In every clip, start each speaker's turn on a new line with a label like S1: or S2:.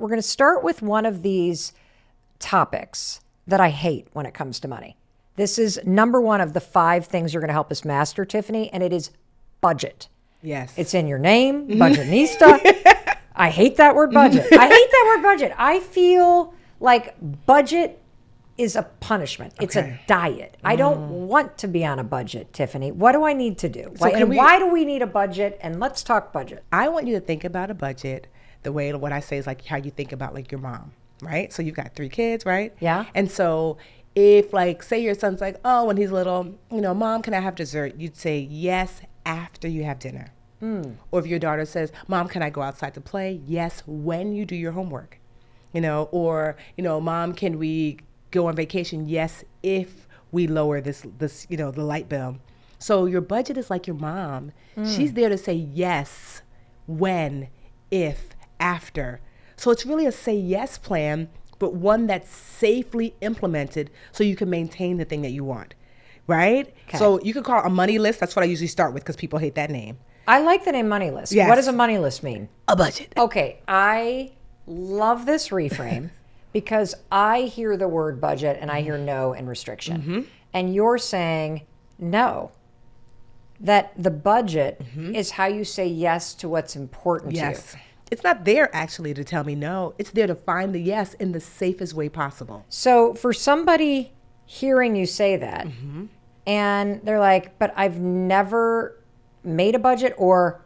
S1: We're going to start with one of these topics that I hate when it comes to money. This is number one of the 5 things you're going to help us master, Tiffany, and it is budget.
S2: Yes.
S1: It's in your name, budgetnista. I hate that word budget. I hate that word budget. I feel like budget is a punishment. It's a diet. I don't want to be on a budget, Tiffany. What do I need to do? Why do we need a budget? And let's talk budget.
S2: I want you to think about a budget the way what I say is like how you think about like your mom, right? So you've got 3 kids, right?
S1: Yeah.
S2: And so if like, say your son's like, oh, when he's little, Mom, can I have dessert? You'd say yes after you have dinner. Or if your daughter says, Mom, can I go outside to play? Yes, when you do your homework. Or, Mom, can we go on vacation? Yes, if we lower this, the light bill. So your budget is like your mom. She's there to say yes, when, if, after. So it's really a say yes plan, but one that's safely implemented so you can maintain the thing that you want, right? Okay. So you could call it a money list. That's what I usually start with because people hate that name.
S1: I like the name money list.
S2: Yes.
S1: What does a money list mean?
S2: A budget.
S1: Okay, I love this reframe because I hear the word budget and I hear no and restriction. And you're saying no. That the budget is how you say yes to what's important to you.
S2: It's not there actually to tell me no. It's there to find the yes in the safest way possible.
S1: So for somebody hearing you say that and they're like, but I've never made a budget or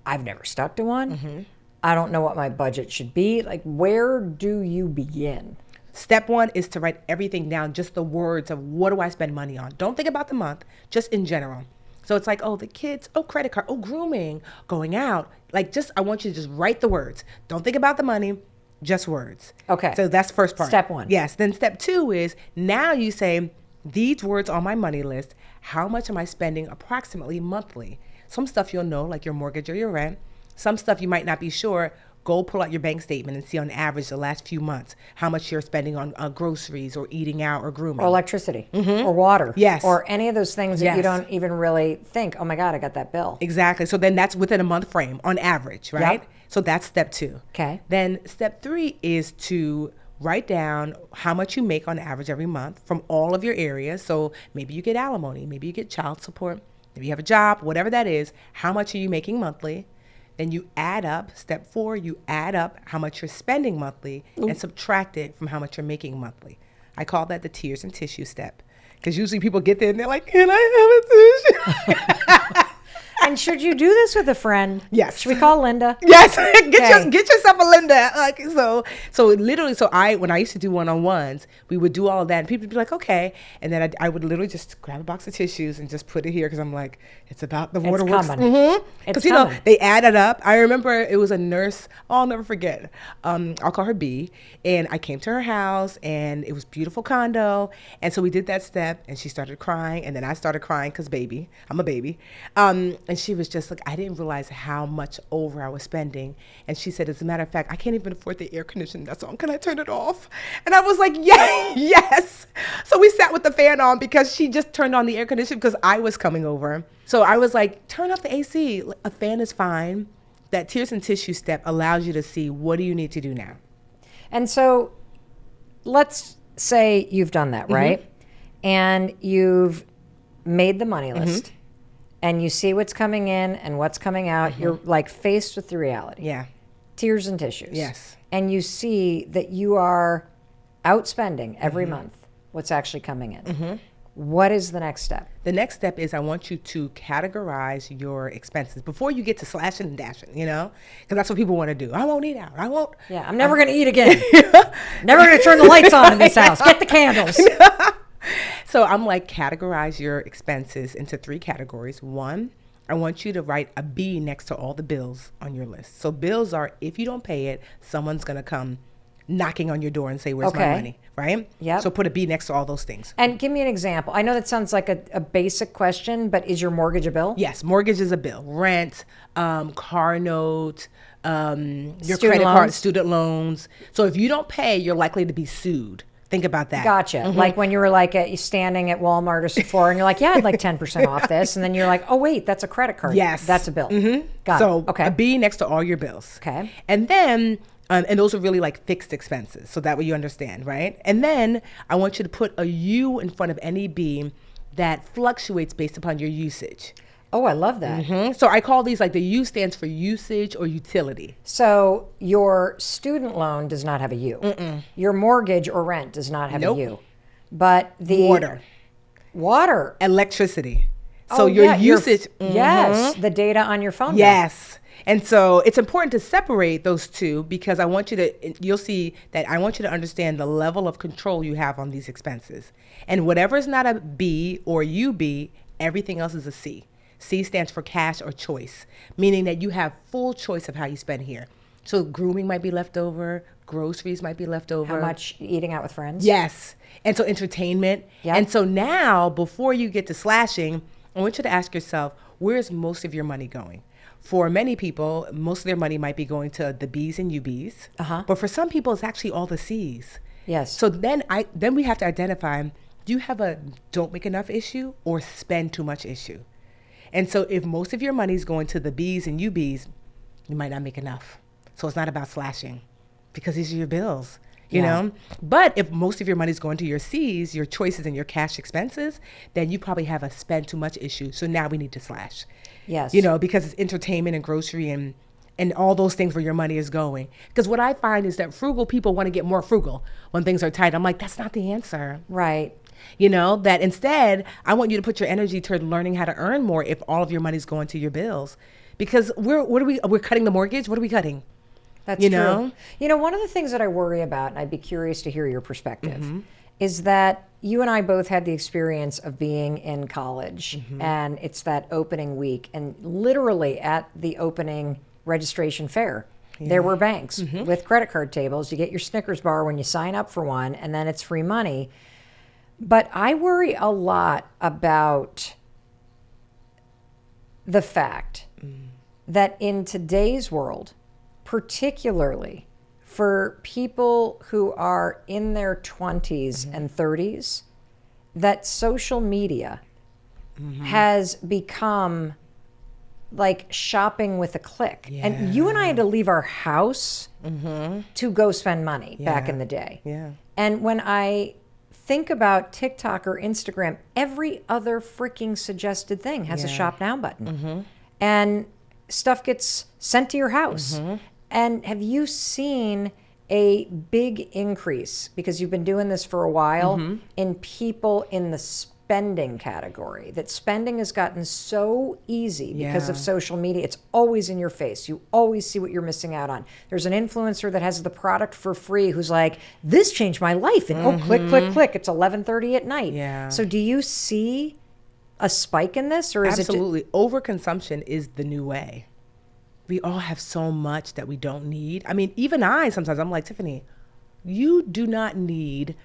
S1: I've never stuck to one. I don't know what my budget should be. Like, where do you begin?
S2: Step 1 is to write everything down, just the words of what do I spend money on? Don't think about the month, just in general. So it's like, oh, the kids, oh, credit card, oh, grooming, going out. Like, I want you to just write the words. Don't think about the money, just words.
S1: Okay.
S2: So that's first part.
S1: Step 1.
S2: Yes. Then step 2 is now you say, these words on my money list, how much am I spending approximately monthly? Some stuff you'll know, like your mortgage or your rent. Some stuff you might not be sure. Go pull out your bank statement and see on average the last few months how much you're spending on groceries or eating out or grooming.
S1: Or electricity or water.
S2: Yes.
S1: Or any of those things that you don't even really think, oh my God, I got that bill.
S2: Exactly. So then that's within a month frame on average, right?
S1: Yep.
S2: So that's step 2.
S1: Okay.
S2: Then step 3 is to write down how much you make on average every month from all of your areas. So maybe you get alimony, maybe you get child support, maybe you have a job, whatever that is. How much are you making monthly? Then you add up, step 4, you add up how much you're spending monthly and subtract it from how much you're making monthly. I call that the tears and tissue step. Because usually people get there and they're like, can I have a tissue?
S1: And should you do this with a friend?
S2: Yes.
S1: Should we call Linda?
S2: Yes. Get yourself a Linda. Like so literally. So when I used to do one-on-ones, we would do all of that, and people would be like, okay, and then I would literally just grab a box of tissues and just put it here because I'm like, it's about the waterworks. Because they added up. I remember it was a nurse. Oh, I'll never forget. I'll call her B, and I came to her house, and it was a beautiful condo, and so we did that step, and she started crying, and then I started crying because I'm a baby. And she was just like, I didn't realize how much over I was spending. And she said, as a matter of fact, I can't even afford the air conditioning that's on. Can I turn it off? And I was like, yeah, yes. So we sat with the fan on because she just turned on the air conditioning because I was coming over. So I was like, turn off the AC. A fan is fine. That tears and tissue step allows you to see what do you need to do now.
S1: And so let's say you've done that, right? And you've made the money list. And you see what's coming in and what's coming out. You're like faced with the reality.
S2: Yeah.
S1: Tears and tissues.
S2: Yes.
S1: And you see that you are outspending every month what's actually coming in. What is the next step?
S2: The next step is I want you to categorize your expenses before you get to slashing and dashing, because that's what people want to do. I won't eat out. I won't.
S1: Yeah, I'm never going to eat again. Never going to turn the lights on in this house. Get the candles.
S2: So I'm like, categorize your expenses into 3 categories. 1, I want you to write a B next to all the bills on your list. So bills are, if you don't pay it, someone's going to come knocking on your door and say, where's my money, right?
S1: Yep.
S2: So put a B next to all those things.
S1: And give me an example. I know that sounds like a basic question, but is your mortgage a bill?
S2: Yes, mortgage is a bill. Rent, car note, your
S1: Student
S2: credit card,
S1: loans.
S2: student loans. So if you don't pay, you're likely to be sued. Think about that.
S1: Gotcha. Like when you were like standing at Walmart or Sephora and you're like, yeah, I'd like 10% off this. And then you're like, oh, wait, that's a credit card.
S2: Yes.
S1: That's a bill. Got
S2: So
S1: it. Okay.
S2: a B next to all your bills.
S1: Okay.
S2: And then And those are really like fixed expenses. So that way you understand, right? And then I want you to put a U in front of any B that fluctuates based upon your usage.
S1: Oh, I love that.
S2: So I call these like the U stands for usage or utility.
S1: So your student loan does not have a U. Your mortgage or rent does not have a U. But the water,
S2: electricity. So your usage.
S1: Yes, the data on your phone.
S2: Yes. And so it's important to separate those two because I want you to, you'll see that I want you to understand the level of control you have on these expenses. And whatever is not a B or UB, everything else is a C. C stands for cash or choice, meaning that you have full choice of how you spend here. So grooming might be left over, groceries might be left over.
S1: How much eating out with friends?
S2: Yes. And so entertainment.
S1: Yep.
S2: And so now, before you get to slashing, I want you to ask yourself, where's most of your money going? For many people, most of their money might be going to the B's and UBs. But for some people, it's actually all the C's.
S1: Yes.
S2: So then we have to identify, do you have a don't make enough issue or spend too much issue? And so if most of your money is going to the B's and UBs, you might not make enough. So it's not about slashing because these are your bills, you know? But if most of your money is going to your C's, your choices and your cash expenses, then you probably have a spend too much issue. So now we need to slash.
S1: Yes.
S2: You know, because it's entertainment and grocery and all those things where your money is going. Because what I find is that frugal people want to get more frugal when things are tight. I'm like, that's not the answer.
S1: Right.
S2: You know, that instead, I want you to put your energy toward learning how to earn more if all of your money's going to your bills. Because we're cutting the mortgage. What are we cutting?
S1: That's true. You know, one of the things that I worry about, and I'd be curious to hear your perspective, is that you and I both had the experience of being in college, and it's that opening week, and literally at the opening registration fair, there were banks with credit card tables. You get your Snickers bar when you sign up for one, and then it's free money. But I worry a lot about the fact that in today's world, particularly for people who are in their 20s and 30s, that social media has become like shopping with a click. And you and I had to leave our house to go spend money back in the day. And when I think about TikTok or Instagram, every other freaking suggested thing has a shop now button. And stuff gets sent to your house. And have you seen a big increase, because you've been doing this for a while, in people in the spending category? That spending has gotten so easy because of social media. It's always in your face. You always see what you're missing out on. There's an influencer that has the product for free who's like, this changed my life. And oh, click, click, click. It's 11:30 at night. So do you see a spike in this? Or is
S2: Absolutely. Overconsumption is the new way. We all have so much that we don't need. I mean, even sometimes I'm like, Tiffany, you do not need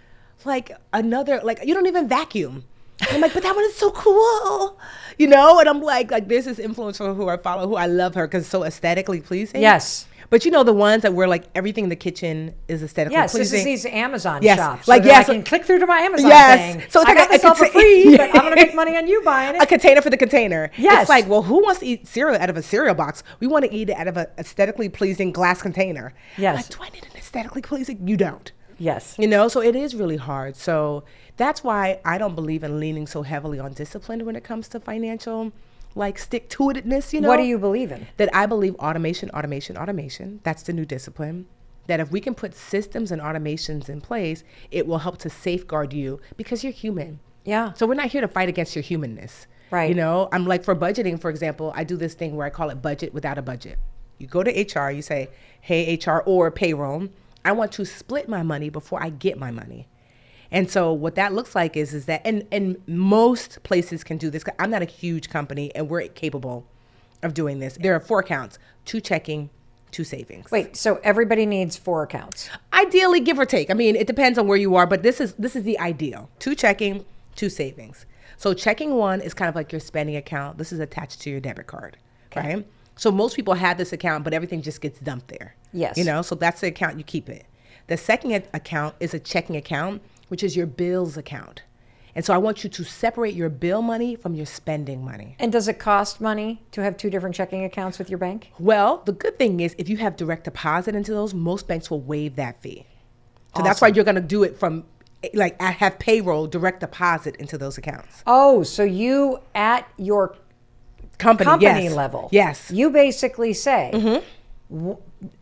S2: like another, like you don't even vacuum. I'm like, but that one is so cool, you know? And I'm like there's this influencer who I follow who I love her because it's so aesthetically pleasing.
S1: Yes.
S2: But you know, the ones that were like everything in the kitchen is aesthetically pleasing.
S1: Yes, this is these Amazon
S2: Yes.
S1: shops.
S2: Like,
S1: So
S2: yes.
S1: I can click through to my Amazon
S2: Yes.
S1: thing.
S2: So it's
S1: I
S2: like
S1: got
S2: a
S1: this all for
S2: contain-
S1: free, but I'm going to make money on you buying
S2: A
S1: it.
S2: container for the container.
S1: Yes.
S2: It's like, well, who wants to eat cereal out of a cereal box? We want to eat it out of an aesthetically pleasing glass container.
S1: Yes.
S2: Like, do I need an aesthetically pleasing? You don't.
S1: Yes.
S2: You know, so it is really hard. So that's why I don't believe in leaning so heavily on discipline when it comes to financial, like stick-to-itness, you know?
S1: What do you believe in?
S2: That I believe automation. That's the new discipline. That if we can put systems and automations in place, it will help to safeguard you because you're human.
S1: Yeah.
S2: So we're not here to fight against your humanness.
S1: Right.
S2: You know, I'm like for budgeting, for example, I do this thing where I call it budget without a budget. You go to HR, you say, hey, HR or payroll, I want to split my money before I get my money. And so what that looks like is that, and most places can do this. I'm not a huge company and we're capable of doing this. There are 4 accounts, 2 checking, 2 savings.
S1: Wait, so everybody needs 4 accounts?
S2: Ideally, give or take. I mean, it depends on where you are, but this is the ideal. 2 checking, 2 savings. So checking one is kind of like your spending account. This is attached to your debit card, right? So most people have this account, but everything just gets dumped there.
S1: Yes.
S2: You know, so that's the account, you keep it. The second account is a checking account, which is your bills account. And so I want you to separate your bill money from your spending money.
S1: And does it cost money to have two different checking accounts with your bank?
S2: Well, the good thing is if you have direct deposit into those, most banks will waive that fee. So
S1: Awesome.
S2: that's why you're going to do it from, like, I have payroll direct deposit into those accounts.
S1: Oh, so you at your company
S2: yes.
S1: level.
S2: Yes.
S1: You basically say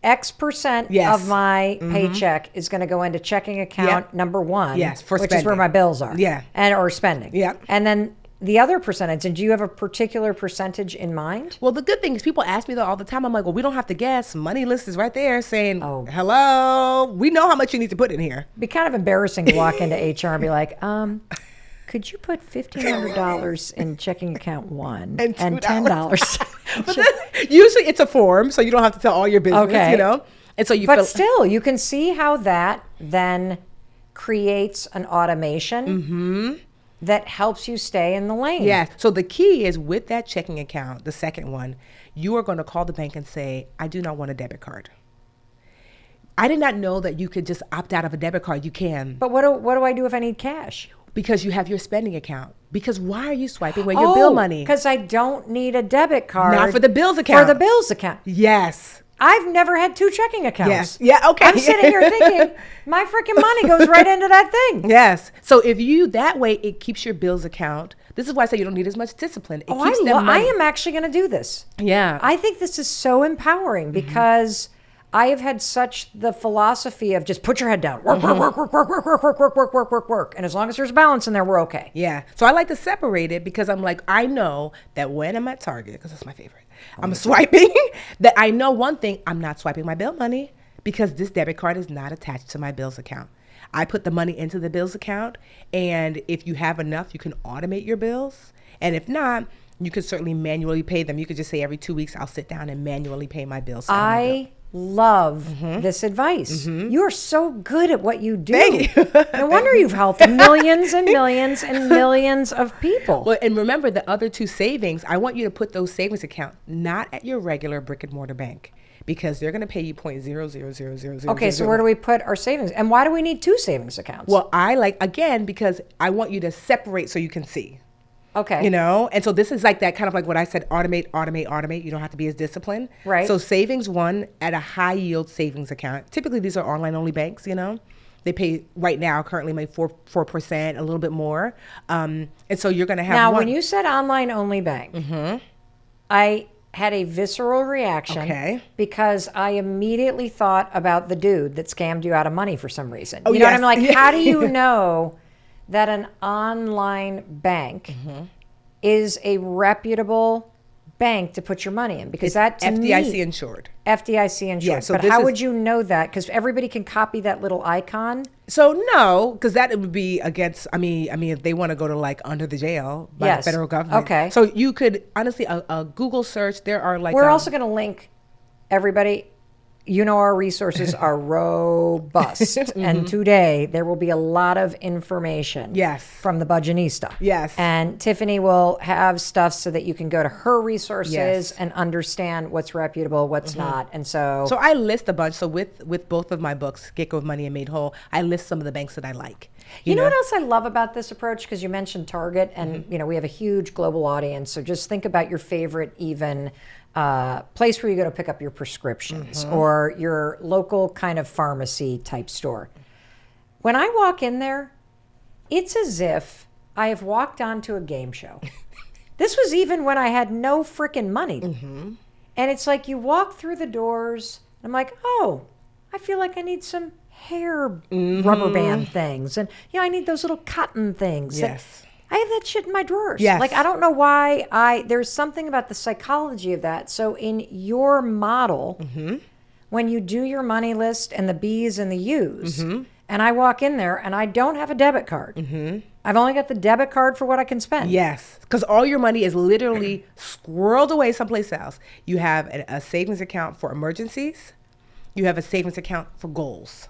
S1: X percent
S2: Yes.
S1: of my paycheck is going to go into checking account number one,
S2: Yes, for
S1: which is where
S2: spending.
S1: my bills are.
S2: Yeah.
S1: And or spending.
S2: Yeah.
S1: And then the other percentage, and do you have a particular percentage in mind?
S2: Well, the good thing is people ask me that all the time. I'm like, well, we don't have to guess. Money list is right there saying,
S1: Oh.
S2: hello, we know how much you need to put in here.
S1: It'd be kind of embarrassing to walk into HR and be like, could you put $1,500 in checking account one
S2: And
S1: $10?
S2: But then, usually it's a form, so you don't have to tell all your business,
S1: Okay.
S2: you know? And so you
S1: But
S2: feel,
S1: still, you can see how that then creates an automation that helps you stay in the lane.
S2: yeah. So the key is with that checking account, the second one, you are going to call the bank and say, I do not want a debit card. I did not know that you could just opt out of a debit card. You can.
S1: But what do I do if I need cash?
S2: Because you have your spending account. Because why are you swiping away your bill money?
S1: Because I don't need a debit card.
S2: Not for the bills account.
S1: For the bills account.
S2: Yes.
S1: I've never had two checking accounts.
S2: Yes. Yeah, okay.
S1: I'm sitting here thinking, my freaking money goes right into that thing.
S2: Yes. So if you, that way, it keeps your bills account. This is why I say you don't need as much discipline. It keeps them
S1: I
S2: money.
S1: am actually going to do this.
S2: Yeah.
S1: I think this is so empowering because I have had such the philosophy of just put your head down, work. And as long as there's balance in there, we're okay.
S2: Yeah. So I like to separate it because I'm like, I know that when I'm at Target, because that's my favorite, I'm swiping, that I know one thing, I'm not swiping my bill money because this debit card is not attached to my bills account. I put the money into the bills account, and if you have enough, you can automate your bills. And if not, you can certainly manually pay them. You could just say every 2 weeks, I'll sit down and manually pay my bills.
S1: I love this advice. You are so good at what you do.
S2: Thank you.
S1: No wonder you've helped millions and millions and millions of people.
S2: Well, and remember the other two savings, I want you to put those savings account not at your regular brick and mortar bank because they're going to pay you 0.00000.
S1: Okay, so where do we put our savings? And why do we need two savings accounts?
S2: Well, I like, again, because I want you to separate so you can see.
S1: okay.
S2: You know, and so this is like that kind of like what I said, automate. You don't have to be as disciplined.
S1: Right.
S2: So savings one at a high yield savings account. Typically, these are online only banks, you know. They pay right now currently maybe 4%, a little bit more. And so you're going to have
S1: Now,
S2: one.
S1: when you said online only bank, I had a visceral reaction
S2: Okay.
S1: because I immediately thought about the dude that scammed you out of money for some reason.
S2: Oh,
S1: you know what
S2: yes.
S1: I'm like? How do you know that an online bank is a reputable bank to put your money in? Because that to
S2: FDIC
S1: me,
S2: insured.
S1: FDIC insured.
S2: Yeah, so
S1: but
S2: this
S1: how
S2: is-
S1: would you know that? Because everybody can copy that little icon.
S2: So no, because that would be against. I mean, if they want to go to like under the jail by
S1: Yes.
S2: the federal government.
S1: Okay.
S2: So you could honestly a Google search. There are like
S1: We're also going to link everybody. You know, our resources are robust. And today there will be a lot of information
S2: Yes.
S1: from the Budgetista.
S2: Yes.
S1: And Tiffany will have stuff so that you can go to her resources
S2: Yes.
S1: and understand what's reputable, what's not. And so,
S2: So I list a bunch. So with both of my books, Get Go of Money and Made Whole, I list some of the banks that I like.
S1: you know what else I love about this approach? Because you mentioned Target, and you know we have a huge global audience. So just think about your favorite even place where you go to pick up your prescriptions or your local kind of pharmacy type store. When I walk in there, it's as if I have walked onto a game show. This was even when I had no freaking money. And it's like you walk through the doors, and I'm like, oh, I feel like I need some hair rubber band things. And, you know, I need those little cotton things. that-
S2: Yes.
S1: I have that shit in my drawers.
S2: Yes.
S1: Like, I don't know why there's something about the psychology of that. So in your model, when you do your money list and the B's and the U's, and I walk in there and I don't have a debit card, I've only got the debit card for what I can spend.
S2: Yes, because all your money is literally squirreled away someplace else. You have a savings account for emergencies. You have a savings account for goals.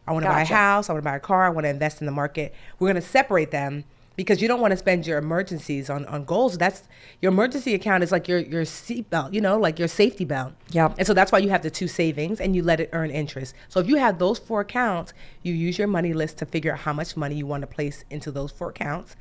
S2: I want to buy a
S1: Gotcha.
S2: house. I want to buy a car. I want to invest in the market. We're going to separate them because you don't want to spend your emergencies on goals. That's your emergency account is like your seatbelt, like your safety belt.
S1: Yep.
S2: And so that's why you have the 2 savings and you let it earn interest. So if you have those 4 accounts, you use your money list to figure out how much money you want to place into those 4 accounts.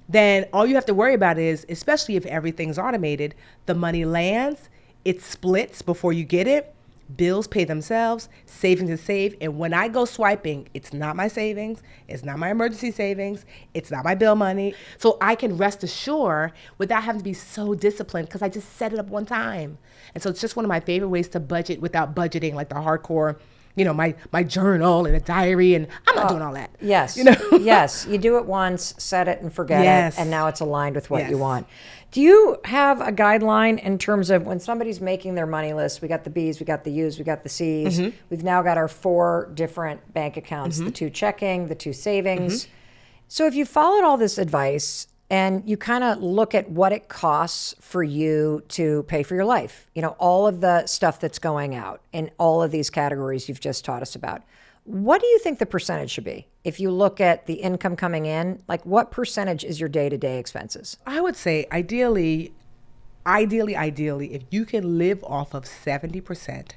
S2: Then all you have to worry about is, especially if everything's automated, the money lands, it splits before you get it. Bills pay themselves, savings is saved. And when I go swiping, it's not my savings, it's not my emergency savings, it's not my bill money. So I can rest assured without having to be so disciplined because I just set it up one time. And so it's just one of my favorite ways to budget without budgeting, like the hardcore, my journal and a diary, and I'm not doing all that.
S1: Yes. Yes. You do it once, set it and forget
S2: Yes.
S1: it, and now it's aligned with what
S2: Yes.
S1: you want. Do you have a guideline in terms of when somebody's making their money list? We got the B's, we got the U's, we got the C's.
S2: Mm-hmm.
S1: We've now got our 4 different bank accounts, the 2 checking, the 2 savings. So if you followed all this advice and you kind of look at what it costs for you to pay for your life, all of the stuff that's going out in all of these categories you've just taught us about, what do you think the percentage should be? If you look at the income coming in, like what percentage is your day-to-day expenses?
S2: I would say ideally, if you can live off of 70%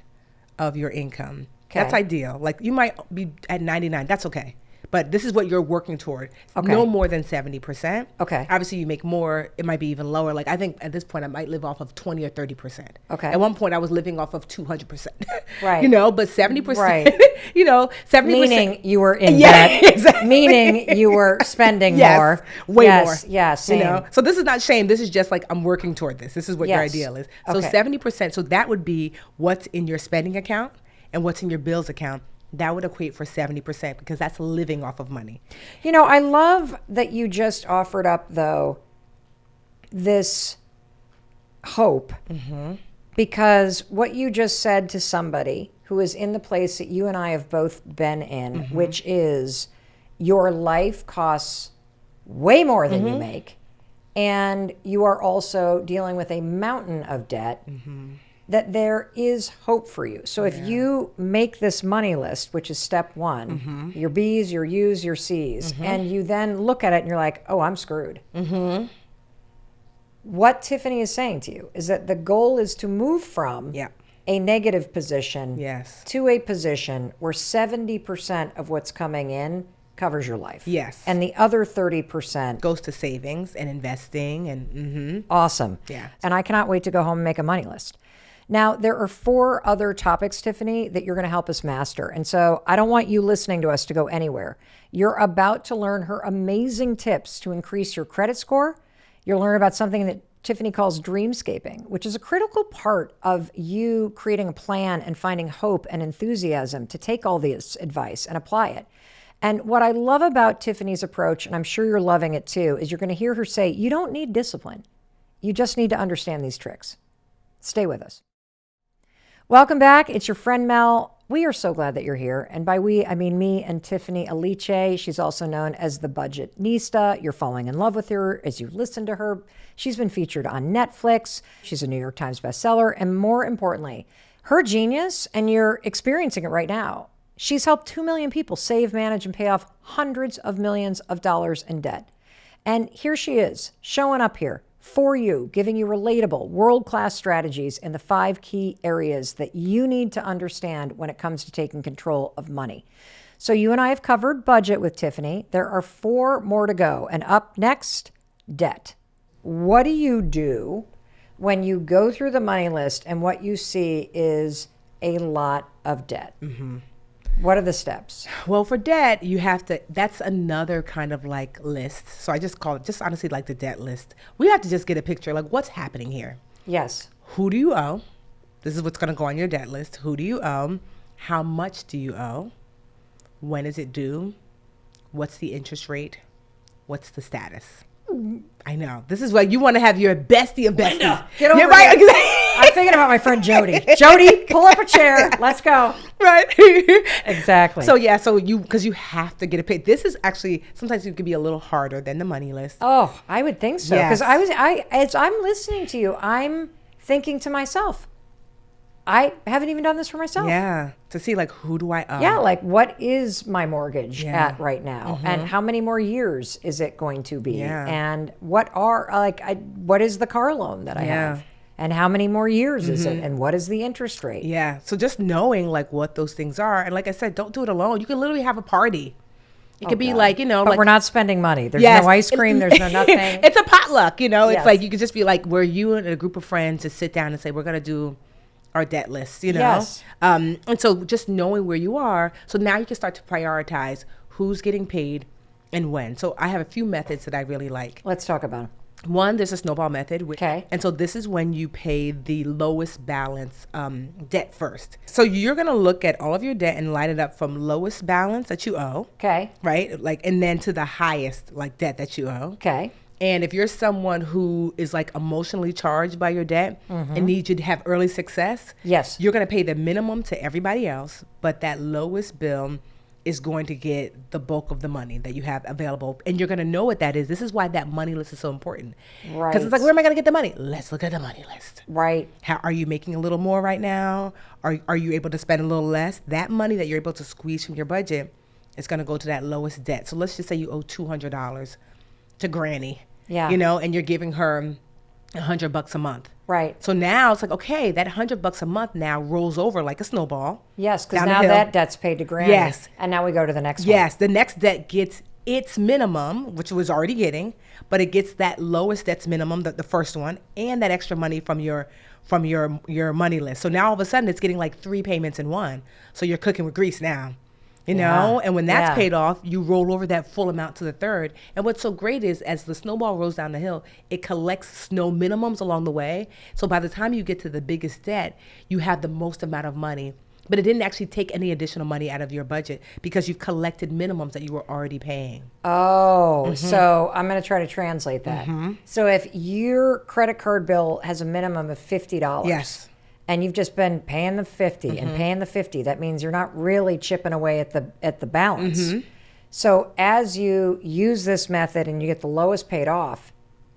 S2: of your income, that's ideal. Like you might be at 99, that's okay. But this is what you're working toward.
S1: Okay.
S2: No more than 70%.
S1: Okay.
S2: Obviously, you make more, it might be even lower. Like I think at this point, I might live off of 20 or 30%.
S1: Okay.
S2: At one point, I was living off of 200%.
S1: Right.
S2: But 70%,
S1: Right.
S2: 70%.
S1: Meaning you were in
S2: Yeah,
S1: debt.
S2: exactly.
S1: Meaning you were spending
S2: Yes,
S1: more.
S2: way
S1: yes,
S2: more.
S1: Yes, same.
S2: So this is not shame. This is just like I'm working toward this. This is what your
S1: Yes.
S2: ideal is. So
S1: Okay.
S2: 70%. So that would be what's in your spending account and what's in your bills account. That would equate for 70% because that's living off of money.
S1: I love that you just offered up, though, this hope, because what you just said to somebody who is in the place that you and I have both been in, which is your life costs way more than you make, and you are also dealing with a mountain of debt, that there is hope for you. So if you make this money list, which is step 1, your B's, your U's, your C's, and you then look at it and you're like, oh, I'm screwed. What Tiffany is saying to you is that the goal is to move from a negative position to a position where 70% of what's coming in covers your life.
S2: Yes.
S1: And the other 30%
S2: goes to savings and investing and
S1: awesome.
S2: Yeah.
S1: And I cannot wait to go home and make a money list. Now, there are 4 other topics, Tiffany, that you're going to help us master. And so I don't want you listening to us to go anywhere. You're about to learn her amazing tips to increase your credit score. You'll learn about something that Tiffany calls dreamscaping, which is a critical part of you creating a plan and finding hope and enthusiasm to take all this advice and apply it. And what I love about Tiffany's approach, and I'm sure you're loving it too, is you're going to hear her say, you don't need discipline. You just need to understand these tricks. Stay with us. Welcome back. It's your friend Mel. We are so glad that you're here. And by we, I mean me and Tiffany Aliche. She's also known as the Budgetnista. You're falling in love with her as you listen to her. She's been featured on Netflix. She's a New York Times bestseller. And more importantly, her genius, and you're experiencing it right now, she's helped 2 million people save, manage, and pay off hundreds of millions of dollars in debt. And here she is, showing up here for you, giving you relatable, world-class strategies in the 5 key areas that you need to understand when it comes to taking control of money. So you and I have covered budget with Tiffany. There are 4 more to go. And up next, debt. What do you do when you go through the money list and what you see is a lot of debt? What are the steps?
S2: Well, for debt, you have to, that's another kind of like list. So I just call it just honestly like the debt list. We have to just get a picture, like what's happening here?
S1: Yes.
S2: Who do you owe? This is what's going to go on your debt list. Who do you owe? How much do you owe? When is it due? What's the interest rate? What's the status? I know. This is what you want to have your bestie of besties.
S1: Get over
S2: right.
S1: here. I'm thinking about my friend Jody. Jody, pull up a chair. Let's go.
S2: Right.
S1: Exactly.
S2: So yeah, because you have to get it paid. This is actually, sometimes it can be a little harder than the money list.
S1: Oh, I would think so.
S2: Yes.
S1: Because as I'm listening to you, I'm thinking to myself, I haven't even done this for myself.
S2: Yeah. To see like, who do I owe?
S1: Yeah, like what is my mortgage
S2: Yeah.
S1: at right now, and how many more years is it going to be,
S2: Yeah.
S1: and what is the car loan that I
S2: Yeah.
S1: have, and how many more years is it, and what is the interest rate?
S2: Yeah. So just knowing like what those things are. And like I said, don't do it alone. You can literally have a party. It could be
S1: God.
S2: like,
S1: But
S2: like,
S1: we're not spending money. There's
S2: yes.
S1: no ice cream. There's no nothing.
S2: It's a potluck, It's
S1: Yes.
S2: like you could just be like, where you and a group of friends just sit down and say, we're going to do our debt list,
S1: Yes.
S2: And so just knowing where you are. So now you can start to prioritize who's getting paid and when. So I have a few methods that I really like.
S1: Let's talk about them.
S2: One, there's a snowball method.
S1: Okay.
S2: And so this is when you pay the lowest balance debt first. So you're going to look at all of your debt and line it up from lowest balance that you owe.
S1: Okay.
S2: Right? Like, and then to the highest like debt that you owe.
S1: Okay.
S2: And if you're someone who is like emotionally charged by your debt and needs you to have early success,
S1: Yes.
S2: you're going to pay the minimum to everybody else, but that lowest bill is going to get the bulk of the money that you have available. And you're going to know what that is. This is why that money list is so important.
S1: Right.
S2: Because it's like, where am I going to get the money? Let's look at the money list.
S1: Right.
S2: How are you making a little more right now? Are you able to spend a little less? That money that you're able to squeeze from your budget is going to go to that lowest debt. So let's just say you owe $200 to Granny.
S1: Yeah.
S2: And you're giving her $100 a month.
S1: Right.
S2: So now it's like, okay, that $100 a month now rolls over like a snowball.
S1: Yes, because
S2: down the
S1: now
S2: hill.
S1: that debt's paid to Granny.
S2: Yes.
S1: And now we go to the next one.
S2: Yes, the next debt gets its minimum, which it was already getting, but it gets that lowest debt's minimum, the first one, and that extra money from your money list. So now all of a sudden it's getting like 3 payments in one. So you're cooking with grease now. And when that's paid off, you roll over that full amount to the third. And what's so great is as the snowball rolls down the hill, it collects snow minimums along the way. So by the time you get to the biggest debt, you have the most amount of money. But it didn't actually take any additional money out of your budget because you've collected minimums that you were already paying.
S1: Oh, so I'm going to try to translate that. So if your credit card bill has a minimum of $50.
S2: Yes.
S1: And you've just been paying the 50 and paying the 50. That means you're not really chipping away at the balance. So as you use this method and you get the lowest paid off,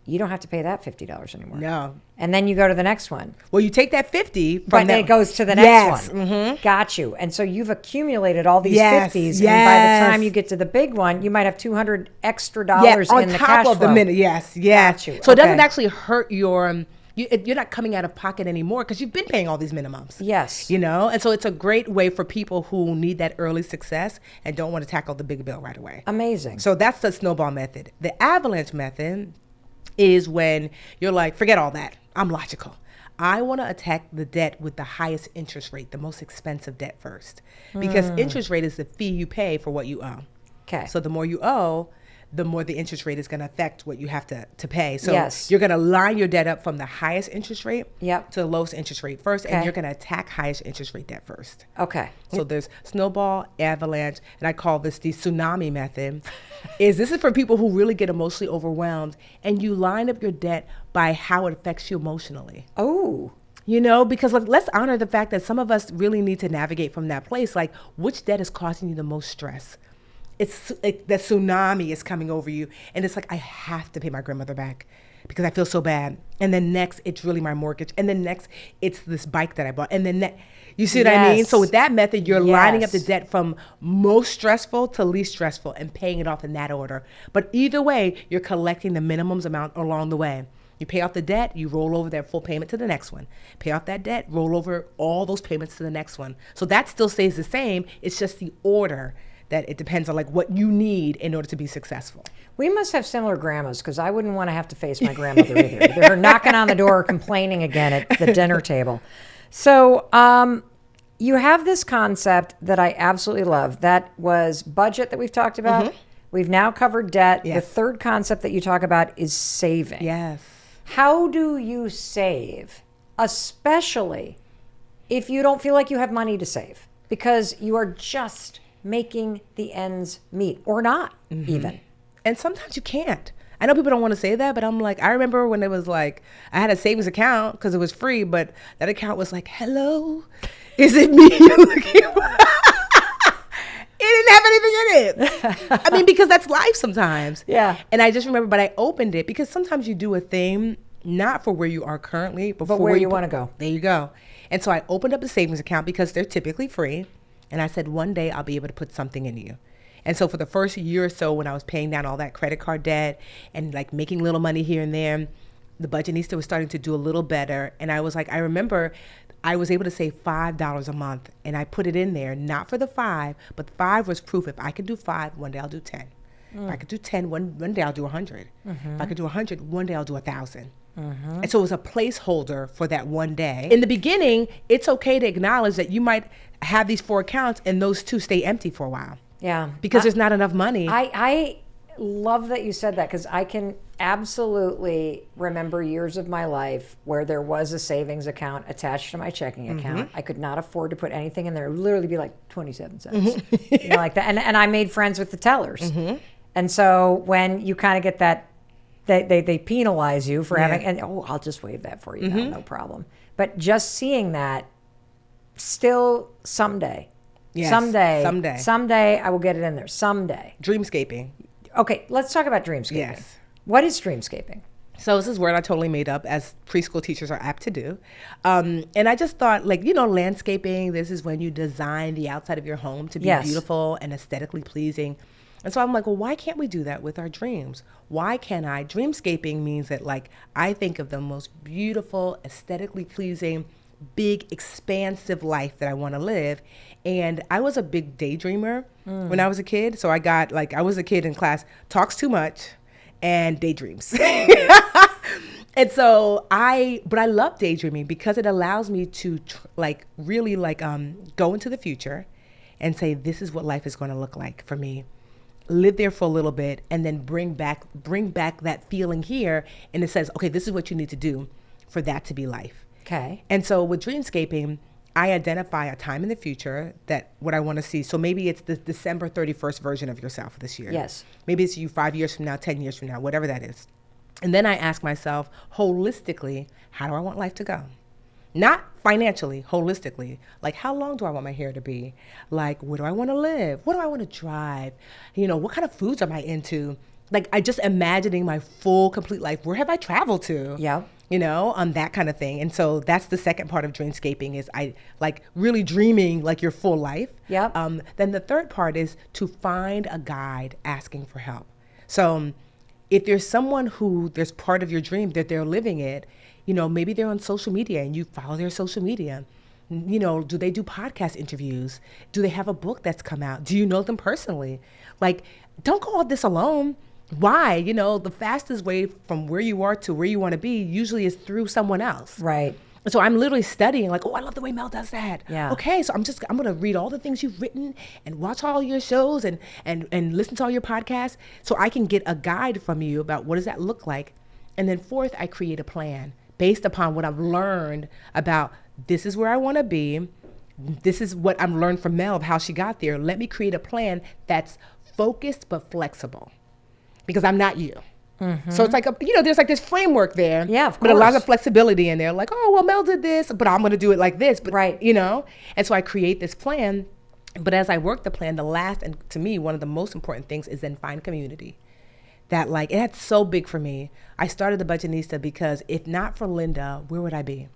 S1: you don't have to pay that $50 anymore.
S2: No.
S1: And then you go to the next one.
S2: Well, you take that 50 from
S1: But
S2: that.
S1: it goes to the next one. Got you. And so you've accumulated all these 50s. And by the time you get to the big one, you might have $200 extra dollars
S2: on
S1: in the
S2: top
S1: cash
S2: of
S1: flow.
S2: the minute. Yes.
S1: Got you.
S2: So it doesn't
S1: Okay.
S2: actually hurt your. You're not coming out of pocket anymore because you've been paying all these minimums.
S1: Yes.
S2: And so it's a great way for people who need that early success and don't want to tackle the big bill right away.
S1: Amazing.
S2: So that's the snowball method. The avalanche method is when you're like, forget all that. I'm logical. I want to attack the debt with the highest interest rate, the most expensive debt first. Because interest rate is the fee you pay for what you owe.
S1: Okay.
S2: So the more you owe, the more the interest rate is going to affect what you have to pay. So
S1: Yes.
S2: you're going to line your debt up from the highest interest rate
S1: Yep.
S2: to the lowest interest rate first,
S1: Okay.
S2: and you're going to attack highest interest rate debt first.
S1: Okay.
S2: So there's snowball, avalanche, and I call this the tsunami method. This is for people who really get emotionally overwhelmed, and you line up your debt by how it affects you emotionally.
S1: Oh.
S2: Because let's honor the fact that some of us really need to navigate from that place. Like, which debt is causing you the most stress? It's the tsunami is coming over you, and it's like, I have to pay my grandmother back because I feel so bad. And then next, it's really my mortgage. And then next, it's this bike that I bought. And then you see what I mean?
S1: Yes.
S2: So with that method, you're lining up the
S1: Yes.
S2: debt from most stressful to least stressful and paying it off in that order. But either way, you're collecting the minimums amount along the way. You pay off the debt, you roll over that full payment to the next one. Pay off that debt, roll over all those payments to the next one. So that still stays the same. It's just the order that it depends on like what you need in order to be successful.
S1: We must have similar grandmas because I wouldn't want to have to face my grandmother either. They're knocking on the door, complaining again at the dinner table. So you have this concept that I absolutely love. That was budget that we've talked about. We've now covered debt.
S2: Yes.
S1: The third concept that you talk about is saving.
S2: Yes.
S1: How do you save, especially if you don't feel like you have money to save because you are just making the ends meet or not even?
S2: And sometimes you can't. I know people don't want to say that, but I'm like, I remember when it was like, I had a savings account because it was free, but that account was like, hello, is it me you're looking for? It didn't have anything in it. Because that's life sometimes.
S1: Yeah.
S2: And I just remember, but I opened it because sometimes you do a thing not for where you are currently, but
S1: But
S2: for
S1: where you want to go.
S2: There you go. And so I opened up a savings account because they're typically free. And I said, one day I'll be able to put something in you. And so for the first year or so, when I was paying down all that credit card debt and like making little money here and there, the Budgetnista was starting to do a little better. And I was like, I remember I was able to save $5 a month, and I put it in there, not for the 5, but 5 was proof. If I could do 5, one day I'll do 10. If I could do 10, one day I'll do 100. If I could do 100, one day I'll do 1,000. And so it was a placeholder for that one day. In the beginning, it's okay to acknowledge that you might have these 4 accounts and those 2 stay empty for a while.
S1: Yeah.
S2: Because there's not enough money.
S1: I love that you said that, because I can absolutely remember years of my life where there was a savings account attached to my checking account. I could not afford to put anything in there. It would literally be like 27 cents, you know, like that. And I made friends with the tellers. And so when you kind of get that, they penalize you for having, and I'll just waive that for you, no problem. But just seeing that, still someday.
S2: Yes,
S1: Someday I will get it in there. Someday.
S2: Dreamscaping.
S1: Okay, let's talk about dreamscaping.
S2: Yes.
S1: What is dreamscaping?
S2: So this is a word I totally made up, as preschool teachers are apt to do. And I just thought, like, you know, landscaping, this is when you design the outside of your home to be beautiful and aesthetically pleasing. And so I'm like, well, why can't we do that with our dreams? Why can't I? Dreamscaping means that, like, I think of the most beautiful, aesthetically pleasing, big, expansive life that I want to live. And I was a big daydreamer when I was a kid. So I was a kid in class, talks too much and daydreams. And so I love daydreaming because it allows me to really go into the future and say, this is what life is going to look like for me. Live there for a little bit and then bring back that feeling here. And it says, okay, this is what you need to do for that to be life.
S1: Okay.
S2: And so with dreamscaping, I identify a time in the future that what I want to see. So maybe it's the December 31st version of yourself this year.
S1: Yes.
S2: Maybe it's you 5 years from now, 10 years from now, whatever that is. And then I ask myself holistically, how do I want life to go? Not financially, holistically. Like, how long do I want my hair to be? Like, where do I want to live? What do I want to drive? You know, what kind of foods am I into? Like, I just imagining my full, complete life. Where have I traveled to?
S1: Yeah.
S2: You know, that kind of thing. And so that's the second part of dreamscaping is I like really dreaming like your full life.
S1: Yep.
S2: Then the third part is to find a guide asking for help. So if there's someone who there's part of your dream that they're living it, you know, maybe they're on social media and you follow their social media. You know, do they do podcast interviews? Do they have a book that's come out? Do you know them personally? Like, don't go all this alone. Why? You know, the fastest way from where you are to where you want to be usually is through someone else.
S1: Right.
S2: So I'm literally studying like, oh, I love the way Mel does that.
S1: Yeah.
S2: Okay, so I'm going to read all the things you've written and watch all your shows and listen to all your podcasts so I can get a guide from you about what does that look like. And then fourth, I create a plan based upon what I've learned about this is where I want to be. This is what I've learned from Mel of how she got there. Let me create a plan that's focused but flexible. Because I'm not you. So it's like, there's like this framework there.
S1: Yeah, of course.
S2: But a lot of flexibility in there. Like, oh, well, Mel did this, but I'm going to do it like this. But,
S1: right.
S2: You know? And so I create this plan. But as I work the plan, the last, and to me, one of the most important things is then find community. That like, that's so big for me. I started the Budgetnista because if not for Linda, where would I be?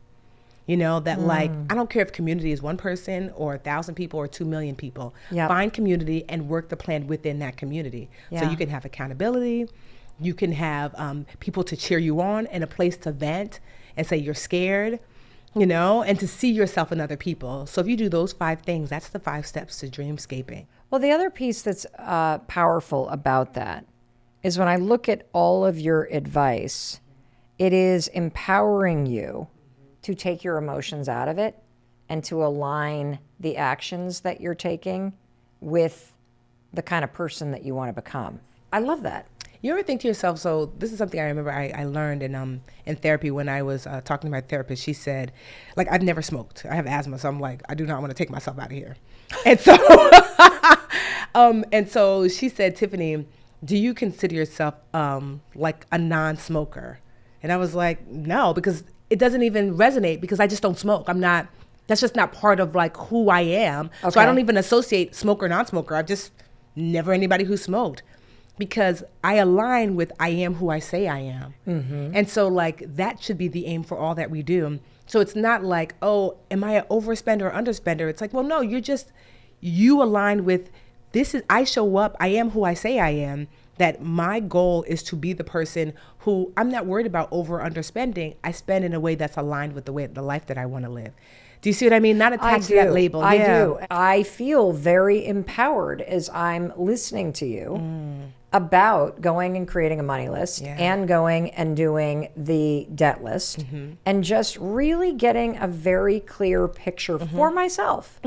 S2: You know, that like, I don't care if community is one person or 1,000 people or 2 million people.
S1: Yep.
S2: Find community and work the plan within that community.
S1: Yeah.
S2: So you can have accountability. You can have people to cheer you on and a place to vent and say you're scared, you know, and to see yourself in other people. So if you do those 5 things, that's the 5 steps to dreamscaping.
S1: Well, the other piece that's powerful about that is when I look at all of your advice, it is empowering you to take your emotions out of it and to align the actions that you're taking with the kind of person that you want to become. I love that.
S2: You ever think to yourself, so this is something I remember I learned in therapy when I was talking to my therapist. She said, like, I've never smoked. I have asthma, so I'm like, I do not want to take myself out of here. And so, and so she said, Tiffany, do you consider yourself like a non-smoker? And I was like, no, because it doesn't even resonate because I just don't smoke. That's just not part of like who I am. Okay. So I don't even associate smoker, non-smoker. I've just never anybody who smoked. because I align with I am who I say I am. And so like that should be the aim for all that we do. So it's not like, oh, am I an overspender or underspender? It's like, well, no, you align with I show up, I am who I say I am, that my goal is to be the person who I'm not worried about over or underspending. I spend in a way that's aligned with the life that I want to live. Do you see what I mean? Not attached to that label.
S1: I do. I feel very empowered as I'm listening to you about going and creating a money list and going and doing the debt list and just really getting a very clear picture for myself,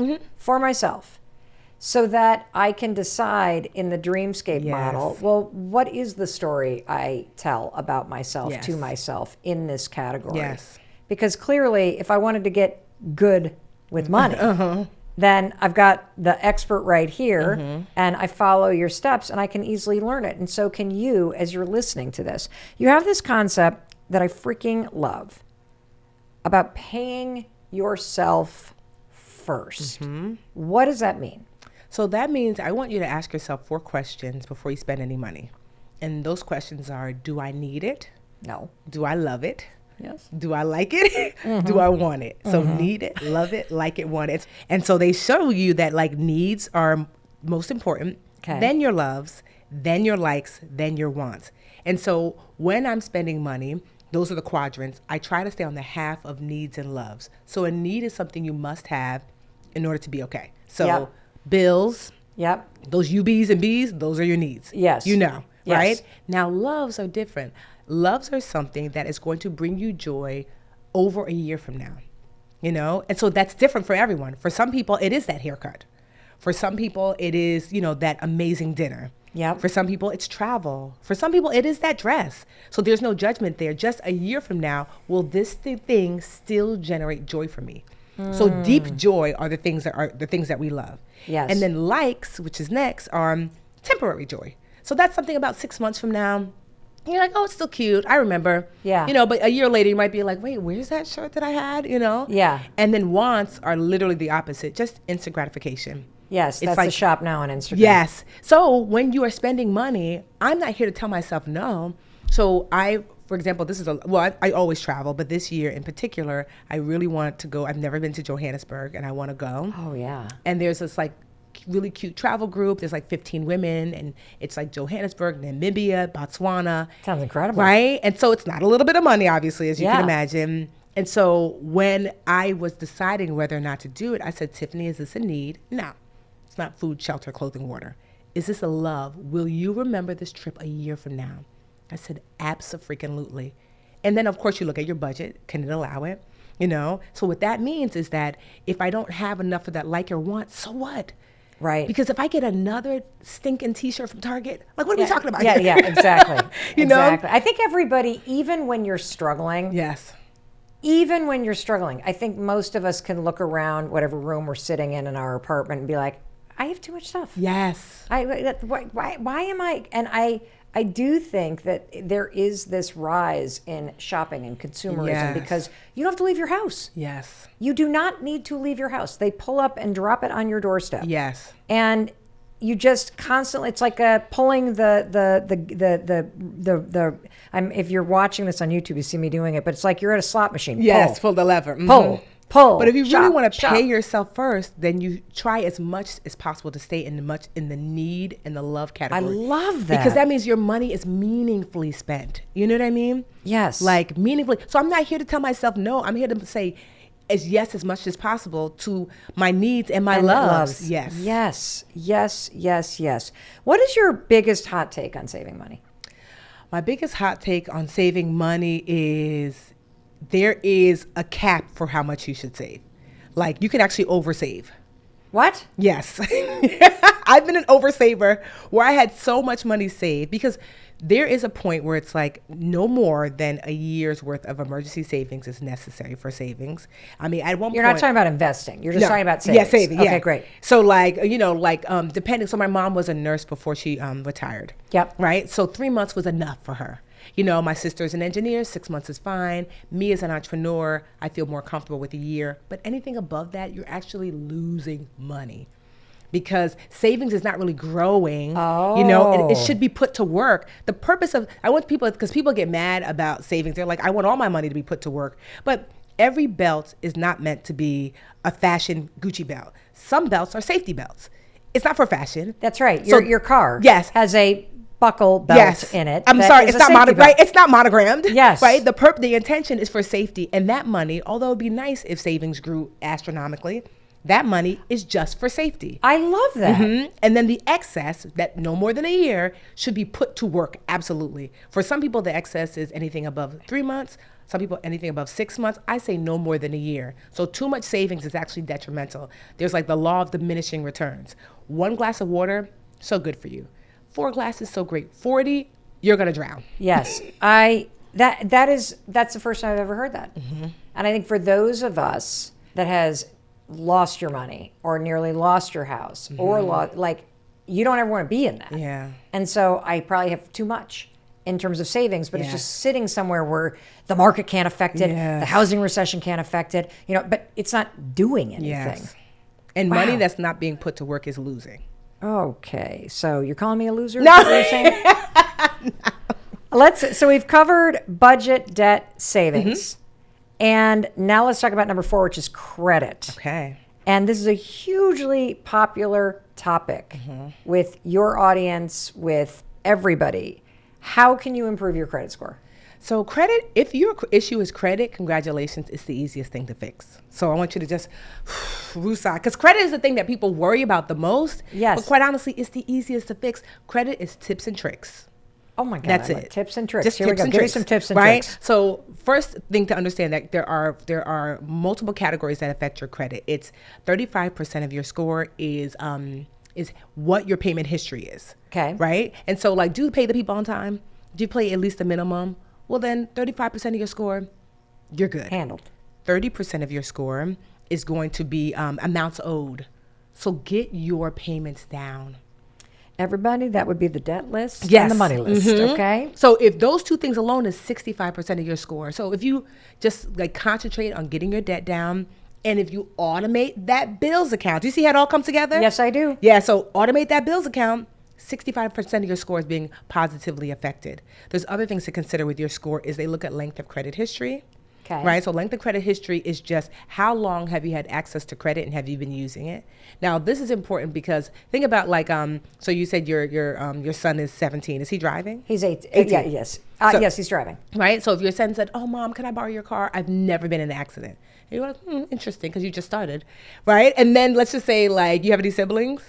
S1: so that I can decide in the dreamscape model, well, what is the story I tell about myself to myself in this category?
S2: Yes.
S1: Because clearly, if I wanted to get good with money, then I've got the expert right here and I follow your steps and I can easily learn it. And so can you, as you're listening to this. You have this concept that I freaking love about paying yourself first. What does that mean?
S2: So that means I want you to ask yourself 4 questions before you spend any money. And those questions are, do I need it?
S1: No.
S2: Do I love it?
S1: Yes.
S2: Do I like it? Do I want it? So need it, love it, like it, want it. And so they show you that like needs are most important, then your loves, then your likes, then your wants. And so when I'm spending money, those are the quadrants. I try to stay on the half of needs and loves. So a need is something you must have in order to be okay. So bills, those UBs and Bs, those are your needs.
S1: Yes.
S2: You know, right? Now loves are different. Loves are something that is going to bring you joy over a year from now, you know? And so that's different for everyone. For some people, it is that haircut. For some people, it is, that amazing dinner. For some people, it's travel. For some people, it is that dress. So there's no judgment there. Just a year from now, will this thing still generate joy for me? So deep joy are the things that we love.
S1: Yes.
S2: And then likes, which is next, are temporary joy. So that's something about 6 months from now. You're like, oh, it's still cute. I remember. But a year later, you might be like, wait, where's that shirt that I had? And then wants are literally the opposite, just instant gratification.
S1: Yes, that's like the shop now on Instagram.
S2: Yes. So when you are spending money, I'm not here to tell myself no. So for example, I always travel, but this year in particular, I really want to go. I've never been to Johannesburg and I want to go.
S1: Oh, yeah.
S2: And there's this like really cute travel group. There's like 15 women and it's like Johannesburg, Namibia, Botswana.
S1: Sounds incredible.
S2: Right? And so it's not a little bit of money, obviously, as you can imagine. And so when I was deciding whether or not to do it, I said, Tiffany, is this a need? No, it's not food, shelter, clothing, water. Is this a love? Will you remember this trip a year from now? I said, abso-freaking-lutely. And then, of course, you look at your budget. Can it allow it? So what that means is that if I don't have enough of that like or want, so what?
S1: Right.
S2: Because if I get another stinking T-shirt from Target, like, what are we talking about?
S1: Yeah, exactly.
S2: Exactly.
S1: I think everybody, even when you're struggling.
S2: Yes.
S1: Even when you're struggling, I think most of us can look around whatever room we're sitting in our apartment and be like, I have too much stuff.
S2: Yes.
S1: Why am I? And I do think that there is this rise in shopping and consumerism because you don't have to leave your house.
S2: Yes.
S1: You do not need to leave your house. They pull up and drop it on your doorstep.
S2: Yes.
S1: And you just constantly, it's like pulling if you're watching this on YouTube, you see me doing it, but it's like you're at a slot machine.
S2: Yes, pull the lever.
S1: Pull.
S2: But if you really want to pay yourself first, then you try as much as possible to stay in the need and the love category.
S1: I love that.
S2: Because that means your money is meaningfully spent. You know what I mean?
S1: Yes.
S2: Like meaningfully. So I'm not here to tell myself no. I'm here to say yes as much as possible to my needs and my loves. Yes.
S1: Yes. What is your biggest hot take on saving money?
S2: My biggest hot take on saving money is there is a cap for how much you should save. Like you can actually oversave.
S1: What?
S2: Yes. I've been an oversaver where I had so much money saved because there is a point where it's like no more than a year's worth of emergency savings is necessary for savings. I mean, at one point.
S1: You're not talking about investing. You're just talking about savings.
S2: Yeah, saving.
S1: Okay, great.
S2: So depending. So my mom was a nurse before she retired.
S1: Yep.
S2: Right. So 3 months was enough for her. My sister's an engineer, 6 months is fine. Me as an entrepreneur, I feel more comfortable with a year. But anything above that, you're actually losing money. because savings is not really growing.
S1: Oh.
S2: You know, it should be put to work. The purpose of, I want people, because people get mad about savings. They're like, I want all my money to be put to work. But every belt is not meant to be a fashion Gucci belt. Some belts are safety belts. It's not for fashion.
S1: That's right.
S2: So,
S1: Your car
S2: yes.
S1: has a buckle belt in it.
S2: I'm sorry, it's not
S1: monogrammed.
S2: It's not monogrammed.
S1: Yes.
S2: Right? The intention is for safety. And that money, although it'd be nice if savings grew astronomically, that money is just for safety.
S1: I love that.
S2: Mm-hmm. And then the excess, that no more than a year, should be put to work. Absolutely. For some people, the excess is anything above 3 months. Some people, anything above 6 months. I say no more than a year. So too much savings is actually detrimental. There's like the law of diminishing returns. 1 glass of water, so good for you. 4 glasses, so great. 40, you're going to drown.
S1: Yes. That's the first time I've ever heard that. Mm-hmm. And I think for those of us that has lost your money or nearly lost your house or you don't ever want to be in that.
S2: Yeah.
S1: And so I probably have too much in terms of savings, but it's
S2: Yeah.
S1: just sitting somewhere where the market can't affect it,
S2: Yes.
S1: the housing recession can't affect it, but it's not doing anything.
S2: Yes. And
S1: Wow.
S2: money that's not being put to work is losing.
S1: Okay, so you're calling me a loser?
S2: No.
S1: Is that what you're saying? So we've covered budget, debt, savings. And now let's talk about number 4, which is credit.
S2: Okay.
S1: And this is a hugely popular topic with your audience, with everybody. How can you improve your credit score?
S2: So credit, if your issue is credit, congratulations, it's the easiest thing to fix. So I want you to just woosah, because credit is the thing that people worry about the most.
S1: Yes.
S2: But quite honestly, it's the easiest to fix. Credit is tips and tricks.
S1: Oh my God.
S2: That's
S1: I like
S2: it.
S1: tips and tricks.
S2: Just
S1: Here we
S2: tips
S1: go.
S2: and
S1: Give me
S2: tricks,
S1: some tips and
S2: right?
S1: tricks.
S2: So first thing to understand that there are multiple categories that affect your credit. It's 35% of your score is what your payment history is.
S1: Okay.
S2: Right? And so like, do you pay the people on time? Do you pay at least the minimum? Well, then 35% of your score, you're good.
S1: Handled.
S2: 30% of your score is going to be amounts owed. So get your payments down.
S1: Everybody, that would be the debt list
S2: Yes.
S1: and the money list, okay?
S2: So if those two things alone is 65% of your score. So if you just like concentrate on getting your debt down, and if you automate that bills account, do you see how it all comes together?
S1: Yes, I do.
S2: Yeah, so automate that bills account, 65% of your score is being positively affected. There's other things to consider with your score is they look at length of credit history.
S1: Okay.
S2: Right. So length of credit history is just how long have you had access to credit and have you been using it? Now, this is important because think about like, so you said your son is 17. Is he driving?
S1: He's 18.
S2: 18.
S1: Yeah, yes. Yes, he's driving.
S2: Right. So if your son said, "Oh, Mom, can I borrow your car? I've never been in an accident." And you're like, interesting, because you just started. Right. And then let's just say like, you have any siblings?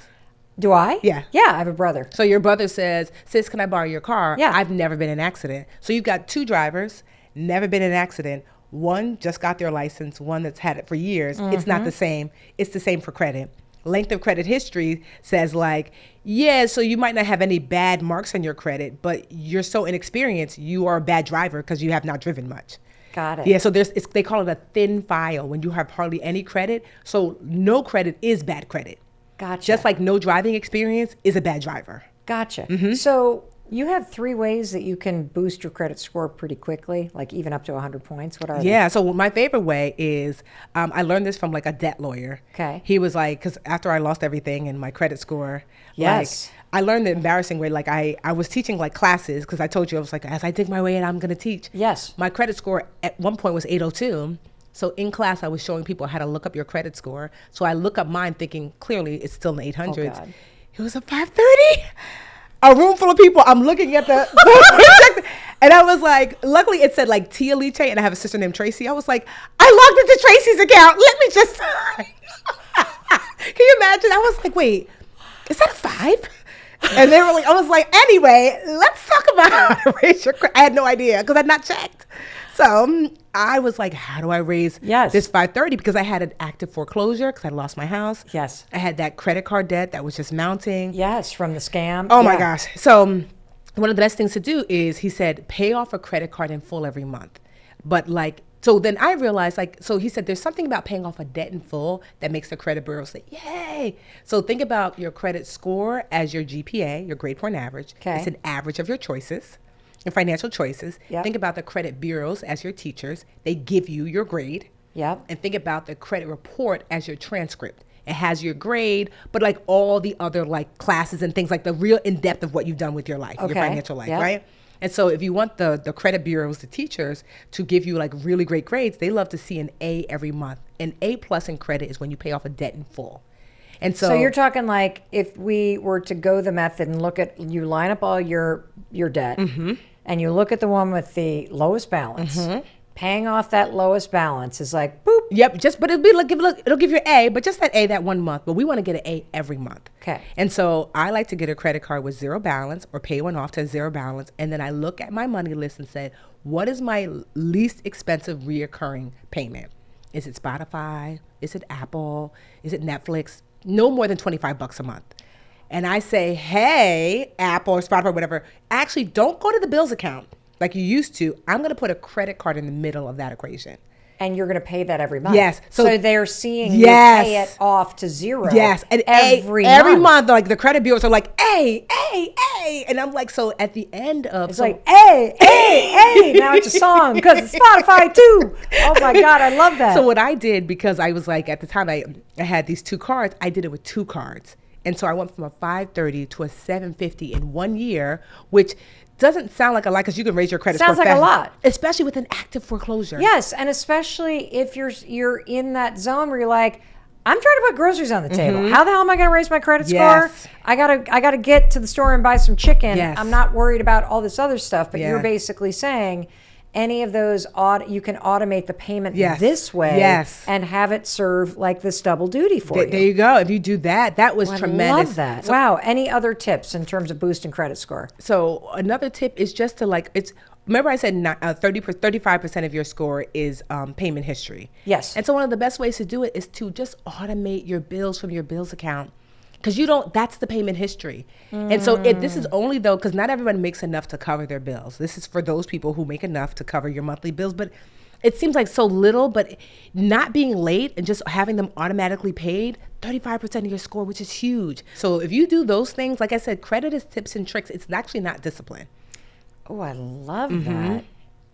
S1: Do I?
S2: Yeah.
S1: Yeah, I have a brother.
S2: So your brother says, "Sis, can I borrow your car?"
S1: Yeah.
S2: I've never been in an accident. So you've got 2 drivers, never been in an accident. One just got their license, one that's had it for years. It's not the same. It's the same for credit. Length of credit history says like, yeah, so you might not have any bad marks on your credit, but you're so inexperienced, you are a bad driver because you have not driven much.
S1: Got it.
S2: Yeah, so they call it a thin file when you have hardly any credit. So no credit is bad credit.
S1: Gotcha.
S2: Just like no driving experience is a bad driver.
S1: Gotcha. So you have 3 ways that you can boost your credit score pretty quickly, like even up to 100 points. What are they?
S2: Yeah, so my favorite way is, I learned this from like a debt lawyer.
S1: Okay.
S2: He was like, because after I lost everything and my credit score,
S1: Yes.
S2: like, I learned the embarrassing way. Like I was teaching like classes, because I told you, I was like, as I dig my way in, I'm going to teach.
S1: Yes.
S2: My credit score at one point was 802. So in class, I was showing people how to look up your credit score. So I look up mine thinking, clearly it's still in the 800s.
S1: God.
S2: It was a 530. A room full of people. I'm looking at the, and I was like, luckily it said like Tia Liche, and I have a sister named Tracy. I was like, I logged into Tracy's account. Let me just, can you imagine? I was like, wait, is that a 5? And they were like, I was like, anyway, let's talk about how to raise your credit. I had no idea because I'd not checked. So I was like, how do I raise this 530? Because I had an active foreclosure because I lost my house.
S1: Yes.
S2: I had that credit card debt that was just mounting.
S1: Yes, from the scam.
S2: Oh my gosh. So one of the best things to do is, he said, pay off a credit card in full every month. But like, so then I realized like, so he said, there's something about paying off a debt in full that makes the credit bureau say, yay. So think about your credit score as your GPA, your grade point average.
S1: Okay.
S2: It's an average of your choices. And financial choices.
S1: Yep.
S2: Think about the credit bureaus as your teachers. They give you your grade.
S1: Yep.
S2: And think about the credit report as your transcript. It has your grade, but like all the other like classes and things, like the real in-depth of what you've done with your life, your financial life, right? And so if you want the credit bureaus, the teachers, to give you like really great grades, they love to see an A every month. An A+ in credit is when you pay off a debt in full. And so
S1: you're talking like if we were to go the method and look at, you line up all your debt, and you look at the one with the lowest balance, paying off that lowest balance is like, boop.
S2: Yep, but it'll be like, it'll give you an A, but just that A that 1 month. But we want to get an A every month.
S1: Okay.
S2: And so I like to get a credit card with zero balance or pay one off to zero balance. And then I look at my money list and say, what is my least expensive reoccurring payment? Is it Spotify? Is it Apple? Is it Netflix? No more than $25 a month. And I say, hey, Apple or Spotify or whatever, actually don't go to the bills account like you used to. I'm going to put a credit card in the middle of that equation.
S1: And you're going to pay that every month.
S2: Yes.
S1: So they're seeing you pay it off to zero.
S2: Yes. And every month, like the credit bureaus are like, A. And I'm like, so at the end of...
S1: It's like, A. Now it's a song because it's Spotify too. Oh my God, I love that.
S2: So what I did, because I was like, at the time I had these 2 cards, I did it with 2 cards. And so I went from a 530 to a 750 in 1 year, which doesn't sound like a lot because you can raise your credit score
S1: fast. Sounds like a lot.
S2: Especially with an active foreclosure.
S1: Yes, and especially if you're in that zone where you're like, I'm trying to put groceries on the table. How the hell am I going to raise my credit score? I gotta get to the store and buy some chicken. I'm not worried about all this other stuff. But you're basically saying any of those, you can automate the payment this way and have it serve like this double duty for you.
S2: There you go. If you do that, that was tremendous.
S1: I love that. Wow. Any other tips in terms of boosting credit score?
S2: So another tip is just to remember I said 35% of your score is payment history.
S1: Yes.
S2: And so one of the best ways to do it is to just automate your bills from your bills account. Because that's the payment history. And so this is only though, because not everyone makes enough to cover their bills. This is for those people who make enough to cover your monthly bills. But it seems like so little, but not being late and just having them automatically paid, 35% of your score, which is huge. So if you do those things, like I said, credit is tips and tricks. It's actually not discipline.
S1: Oh, I love that.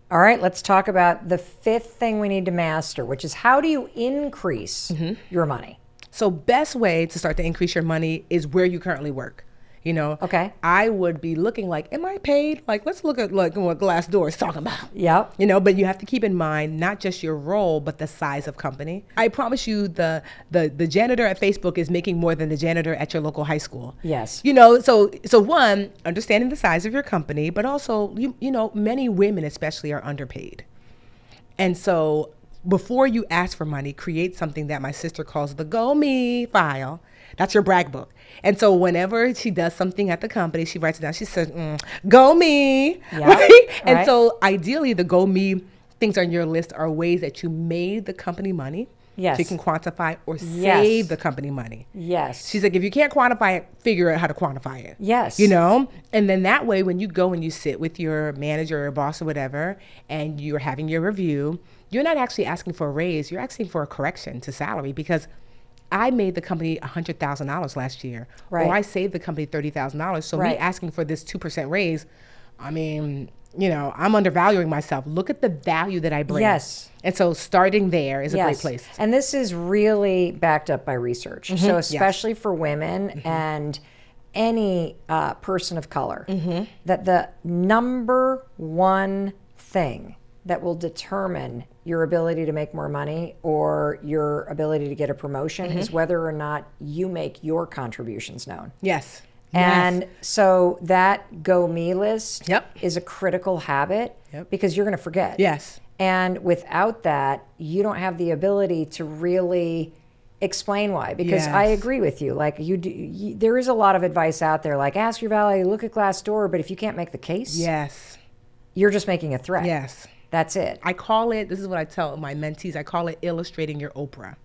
S1: All right, let's talk about the 5th thing we need to master, which is how do you increase your money?
S2: So best way to start to increase your money is where you currently work.
S1: Okay.
S2: I would be looking like, am I paid? Like, let's look at like what Glassdoor is talking about.
S1: Yep.
S2: But you have to keep in mind not just your role, but the size of company. I promise you, the janitor at Facebook is making more than the janitor at your local high school.
S1: Yes.
S2: So one, understanding the size of your company, but also many women especially are underpaid, and so before you ask for money, create something that my sister calls the Go Me file. That's your brag book. And so whenever she does something at the company, she writes it down. She says, Go Me.
S1: Yeah,
S2: right? And so ideally, the Go Me things on your list are ways that you made the company money.
S1: Yes.
S2: So you can quantify or save the company money.
S1: Yes.
S2: She's like, if you can't quantify it, figure out how to quantify it.
S1: Yes.
S2: And then that way, when you go and you sit with your manager or boss or whatever, and you're having your review, you're not actually asking for a raise. You're asking for a correction to salary because I made the company $100,000 last year.
S1: Right.
S2: Or I saved the company $30,000. So me asking for this 2% raise, I mean, I'm undervaluing myself. Look at the value that I bring.
S1: Yes.
S2: And so starting there is a great place.
S1: And this is really backed up by research. So especially for women and any person of color, that the number one thing that will determine your ability to make more money or your ability to get a promotion is whether or not you make your contributions known.
S2: Yes.
S1: And so that Go Me list is a critical habit because you're going to forget.
S2: Yes.
S1: And without that, you don't have the ability to really explain why. Because I agree with you. Like there is a lot of advice out there, like ask your valet, look at Glassdoor, but if you can't make the case, you're just making a threat.
S2: Yes.
S1: That's it.
S2: I call it, this is what I tell my mentees, I call it illustrating your Oprah.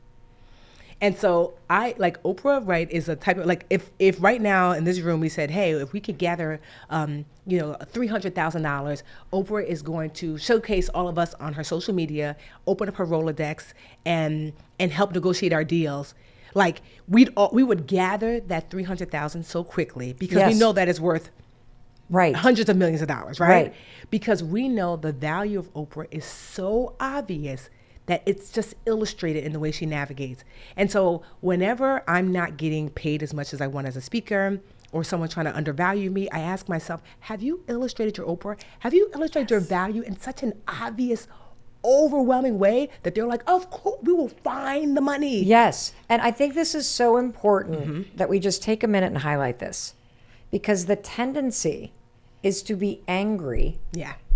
S2: And so Oprah, right, is a type of, like, if right now in this room we said, hey, if we could gather, $300,000, Oprah is going to showcase all of us on her social media, open up her Rolodex, and help negotiate our deals. Like, we would gather that $300,000 so quickly because we know that it's worth hundreds of millions of dollars, right? Because we know the value of Oprah is so obvious that it's just illustrated in the way she navigates. And so whenever I'm not getting paid as much as I want as a speaker, or someone trying to undervalue me, I ask myself, have you illustrated your Oprah? Have you illustrated your value in such an obvious, overwhelming way that they're like, of course, we will find the money.
S1: Yes. And I think this is so important that we just take a minute and highlight this, because the tendency is to be angry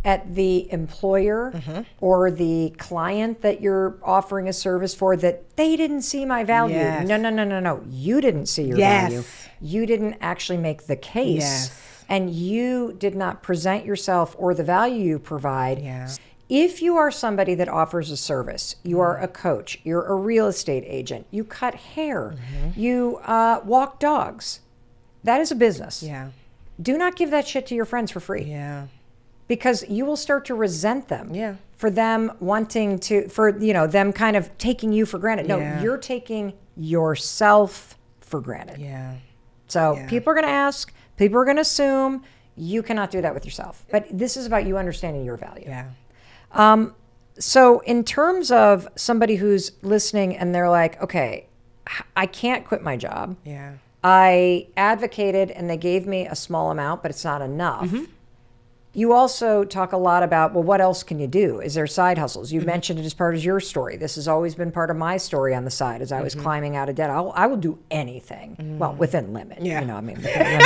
S1: at the employer or the client that you're offering a service for, that they didn't see my value.
S2: Yes.
S1: No. You didn't see your value. You didn't actually make the case. And you did not present yourself or the value you provide. If you are somebody that offers a service, you are a coach, you're a real estate agent, you cut hair, you walk dogs, that is a business. Do not give that shit to your friends for free. Because you will start to resent them for them wanting to, for, you know, them kind of taking you for granted. No, you're taking yourself for granted. So people are going to ask, people are going to assume. You cannot do that with yourself. But this is about you understanding your value. So in terms of somebody who's listening and they're like, okay, I can't quit my job. I advocated and they gave me a small amount, but it's not enough. You also talk a lot about, well, what else can you do? Is there side hustles? You mentioned it as part of your story. This has always been part of my story on the side as I was climbing out of debt. I will do anything. Well, within limit. You know, I mean, within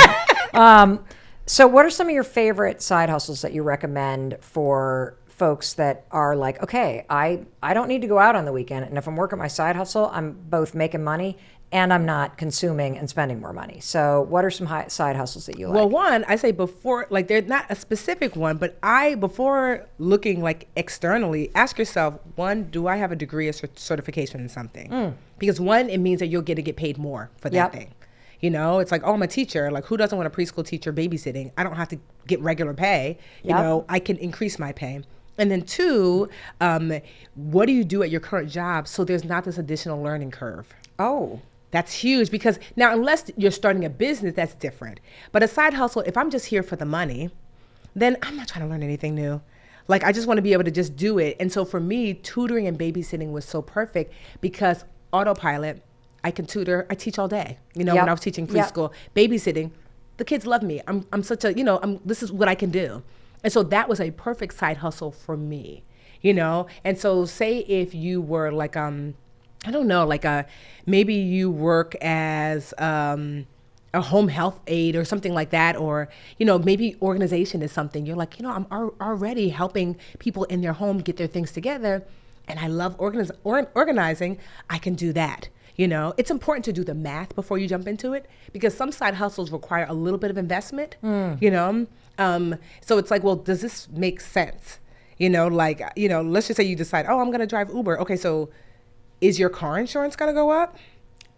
S1: limit. So what are some of your favorite side hustles that you recommend for folks that are like, okay, I don't need to go out on the weekend. And if I'm working my side hustle, I'm both making money and I'm not consuming and spending more money. So what are some side hustles that you like?
S2: Well, one, I say before, like there's not a specific one, but before looking like externally, ask yourself, one, do I have a degree or certification in something? Because one, it means that you'll get paid more for that thing. You know, it's like, oh, I'm a teacher. Like, who doesn't want a preschool teacher babysitting? I don't have to get regular pay. You know, I can increase my pay. And then two, what do you do at your current job so there's not this additional learning curve? That's huge, because now unless you're starting a business, that's different. But a side hustle, if I'm just here for the money, then I'm not trying to learn anything new. Like, I just want to be able to just do it. And so for me, tutoring and babysitting was so perfect because autopilot, I can tutor, I teach all day. You know, when I was teaching preschool, babysitting, the kids love me. I'm such a, you know, this is what I can do. And so that was a perfect side hustle for me, you know? And so say if you were like, I don't know, like maybe you work as a home health aide or something like that, or, you know, maybe organization is something. You're like, you know, I'm already helping people in their home get their things together, and I love organizing. I can do that. You know, it's important to do the math before you jump into it, because some side hustles require a little bit of investment, you know? So it's like, well, does this make sense? You know, like, you know, let's just say you decide, oh, I'm going to drive Uber. Okay, so is your car insurance going to go up?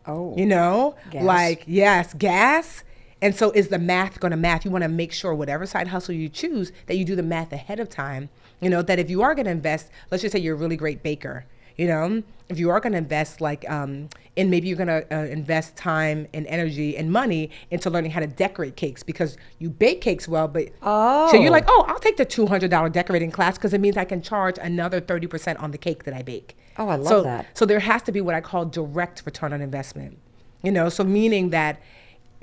S2: You know, gas. Like, yes, gas. And so is the math going to match? You want to make sure whatever side hustle you choose, that you do the math ahead of time. You know, that if you are going to invest, let's just say you're a really great baker. You know, if you are going to invest like, and maybe you're going to invest time and energy and money into learning how to decorate cakes, because you bake cakes well, but so you're like, oh, I'll take the $200 decorating class because it means I can charge another 30% on the cake that I bake.
S1: I love that.
S2: So there has to be what I call direct return on investment, you know, so meaning that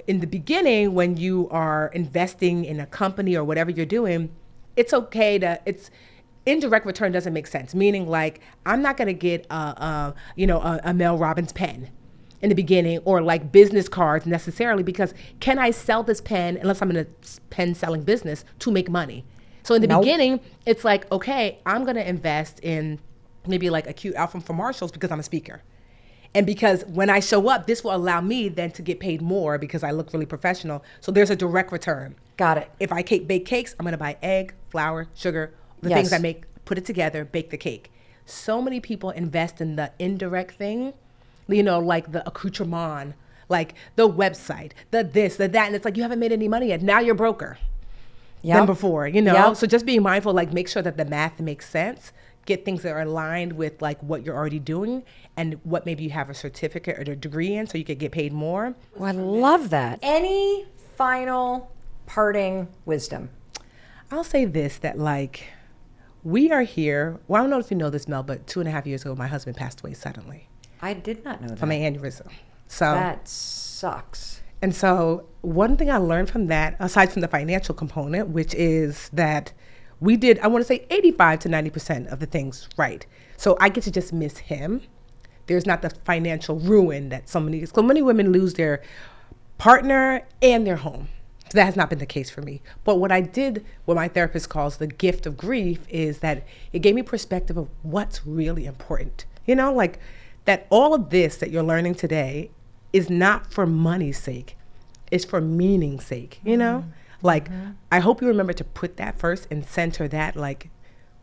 S2: in the beginning, when you are investing in a company or whatever you're doing, it's okay to, indirect return doesn't make sense. Meaning, like, I'm not going to get a Mel Robbins pen in the beginning, or like business cards necessarily, because can I sell this pen, unless I'm in a pen selling business, to make money? So in the beginning, it's like, okay, I'm going to invest in maybe like a cute outfit from Marshalls because I'm a speaker. And because when I show up, this will allow me then to get paid more because I look really professional. So there's a direct return.
S1: Got it.
S2: If I bake cakes, I'm going to buy egg, flour, sugar, the things I make, put it together, bake the cake. So many people invest in the indirect thing, you know, like the accoutrement, like the website, the this, the that. And it's like, you haven't made any money yet. Now you're broker than before, you know? So just being mindful, like make sure that the math makes sense. Get things that are aligned with like what you're already doing and what maybe you have a certificate or a degree in so you could get paid more.
S1: Well, I love that. Any final parting wisdom?
S2: I'll say this, that like, we are here. Well, I don't know if you know this, Mel, but 2.5 years ago, my husband passed away suddenly.
S1: I did not know that.
S2: From an aneurysm. So
S1: that sucks.
S2: And so one thing I learned from that, aside from the financial component, which is that we did, I want to say 85 to 90% of the things right. So I get to just miss him. There's not the financial ruin that so many women lose their partner and their home. So that has not been the case for me. But what I did, what my therapist calls the gift of grief, is that it gave me perspective of what's really important. You know, like that all of this that you're learning today is not for money's sake. It's for meaning's sake, you know? Like, I hope you remember to put that first and center that, like,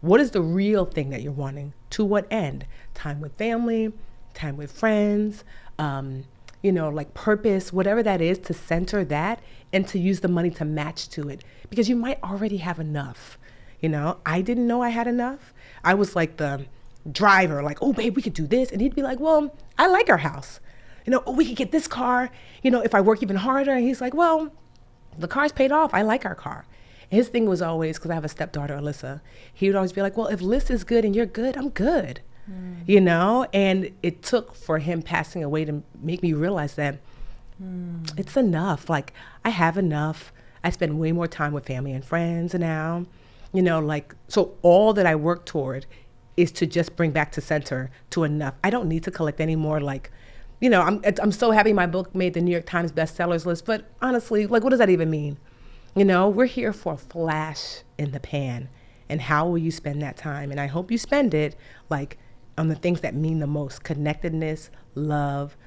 S2: what is the real thing that you're wanting? To what end? Time with family, time with friends, you know, like purpose, whatever that is, to center that and to use the money to match to it. Because you might already have enough, you know? I didn't know I had enough. I was like the driver, like, oh, babe, we could do this. And he'd be like, well, I like our house. You know, oh, we could get this car, you know, if I work even harder. And he's like, well, the car's paid off. I like our car. And his thing was always, because I have a stepdaughter, Alyssa, he would always be like, well, if Liz is good and you're good, I'm good. You know? And it took for him passing away to make me realize that it's enough. Like, I have enough. I spend way more time with family and friends now. You know, like, so all that I work toward is to just bring back to center to enough. I don't need to collect any more, like, you know, I'm so happy my book made the New York Times bestsellers list, but honestly, like, what does that even mean? You know, we're here for a flash in the pan, and how will you spend that time? And I hope you spend it, like, on the things that mean the most: connectedness, love,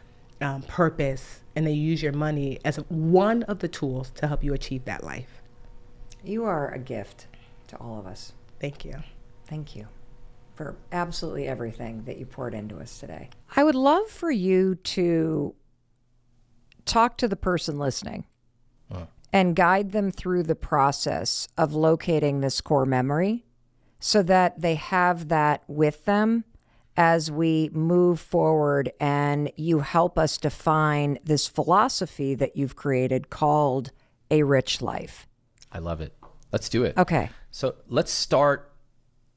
S2: purpose, and they use your money as one of the tools to help you achieve that life.
S1: You are a gift to all of us.
S2: Thank you.
S1: Thank you for absolutely everything that you poured into us today. I would love for you to talk to the person listening and guide them through the process of locating this core memory so that they have that with them as we move forward, and you help us define this philosophy that you've created called a rich life.
S3: I love it. Let's do it.
S1: Okay.
S3: So let's start.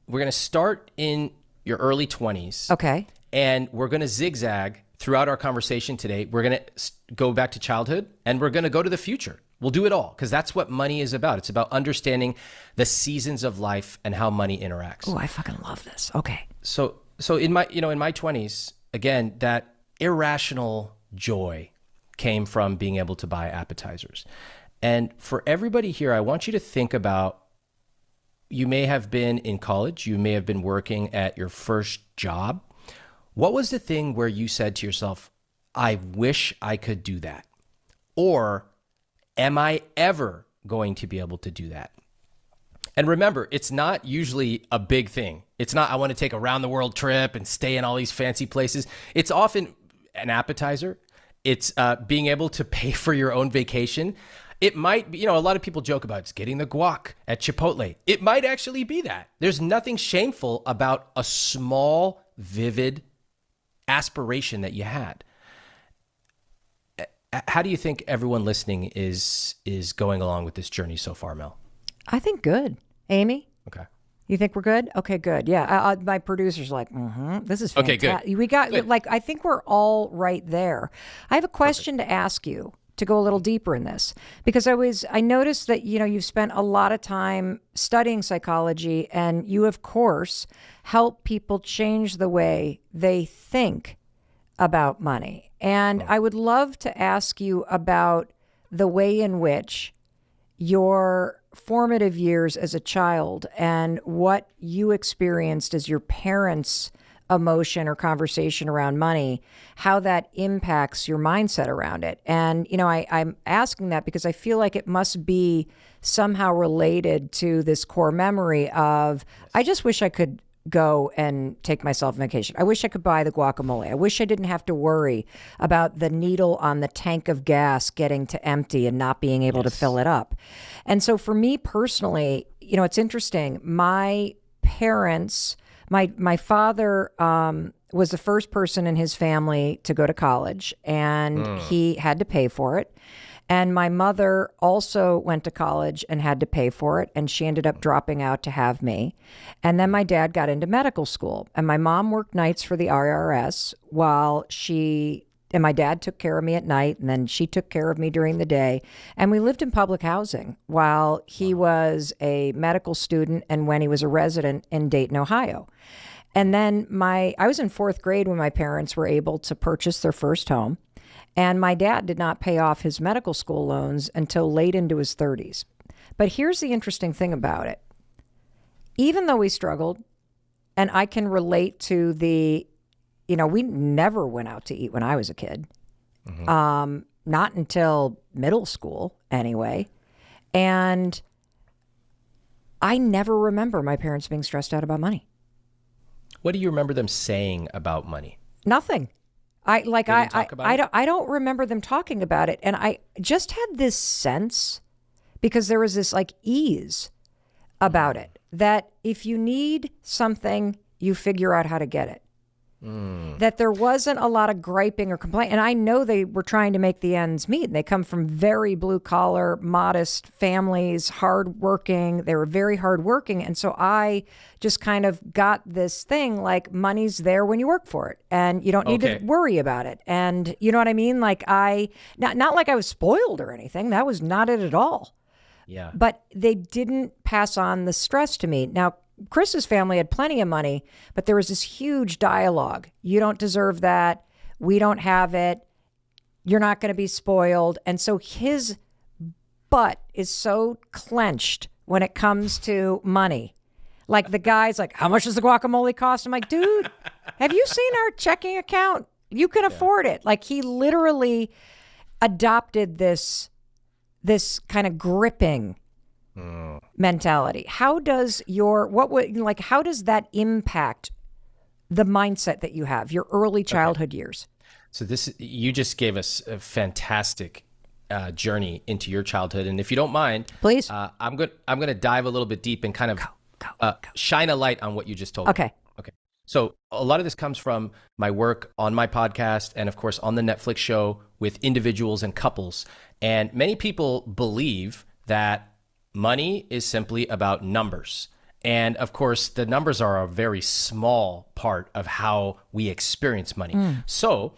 S3: We're going to start in your early 20s.
S1: Okay.
S3: And we're going to zigzag throughout our conversation today. We're going to go back to childhood, and we're going to go to the future. We'll do it all, because that's what money is about. It's about understanding the seasons of life and how money interacts.
S1: Oh, I fucking love this. Okay.
S3: So in my 20s, again, that irrational joy came from being able to buy appetizers. And for everybody here, I want you to think about, you may have been in college, you may have been working at your first job. What was the thing where you said to yourself, I wish I could do that? Or am I ever going to be able to do that? And remember, it's not usually a big thing. It's not, I want to take a round the world trip and stay in all these fancy places. It's often an appetizer. It's being able to pay for your own vacation. It might be, a lot of people joke about it's getting the guac at Chipotle. It might actually be that. There's nothing shameful about a small, vivid aspiration that you had. How do you think everyone listening is going along with this journey so far, Mel?
S1: I think good. Amy?
S3: Okay.
S1: You think we're good? Okay, good. Yeah, my producer's like, this is fantastic.
S3: Okay, good.
S1: We got,
S3: good.
S1: I think we're all right there. I have a question to ask you to go a little deeper in this, because I noticed that, you've spent a lot of time studying psychology, and you, of course, help people change the way they think about money. And I would love to ask you about the way in which your formative years as a child and what you experienced as your parents' emotion or conversation around money, how that impacts your mindset around it. And, I'm asking that because I feel like it must be somehow related to this core memory of, I just wish I could go and take myself on vacation. I wish I could buy the guacamole. I wish I didn't have to worry about the needle on the tank of gas getting to empty and not being able to fill it up. And so for me personally, it's interesting. My parents, my father was the first person in his family to go to college, and he had to pay for it. And my mother also went to college and had to pay for it. And she ended up dropping out to have me. And then my dad got into medical school. And my mom worked nights for the IRS and my dad took care of me at night. And then she took care of me during the day. And we lived in public housing while he was a medical student and when he was a resident in Dayton, Ohio. And then I was in fourth grade when my parents were able to purchase their first home. And my dad did not pay off his medical school loans until late into his 30s. But here's the interesting thing about it. Even though we struggled, and I can relate to we never went out to eat when I was a kid. Not until middle school, anyway. And I never remember my parents being stressed out about money.
S3: What do you remember them saying about money?
S1: Nothing. I don't remember them talking about it. And I just had this sense, because there was this like ease about it, that if you need something, you figure out how to get it. That there wasn't a lot of griping or complaining. And I know they were trying to make the ends meet. And they come from very blue collar, modest families, hardworking. They were very hardworking. And so I just kind of got this thing like money's there when you work for it and you don't need to worry about it. And you know what I mean? Like not like I was spoiled or anything. That was not it at all.
S3: Yeah.
S1: But they didn't pass on the stress to me. Now, Chris's family had plenty of money, but there was this huge dialogue. You don't deserve that. We don't have it. You're not going to be spoiled. And so his butt is so clenched when it comes to money. Like the guy's like, how much does the guacamole cost? I'm like, dude, have you seen our checking account? You can afford it. Like he literally adopted this kind of gripping mentality. How does how does that impact the mindset that you have, your early childhood years?
S3: So you just gave us a fantastic journey into your childhood, and if you don't mind,
S1: please,
S3: I'm going to dive a little bit deep and kind of go. Shine a light on what you just told me. Okay. So a lot of this comes from my work on my podcast and of course on the Netflix show with individuals and couples. And many people believe that money is simply about numbers. And of course, the numbers are a very small part of how we experience money. So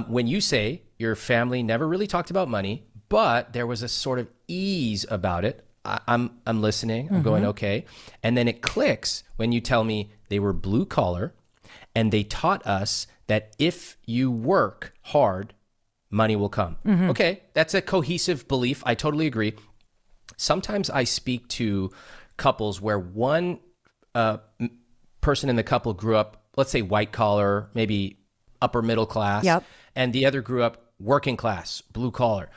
S3: when you say your family never really talked about money, but there was a sort of ease about it, I'm listening, I'm going, okay. And then it clicks when you tell me they were blue collar and they taught us that if you work hard, money will come. Okay, that's a cohesive belief. I totally agree. Sometimes I speak to couples where one person in the couple grew up, let's say white collar, maybe upper middle class, and the other grew up working class, blue collar.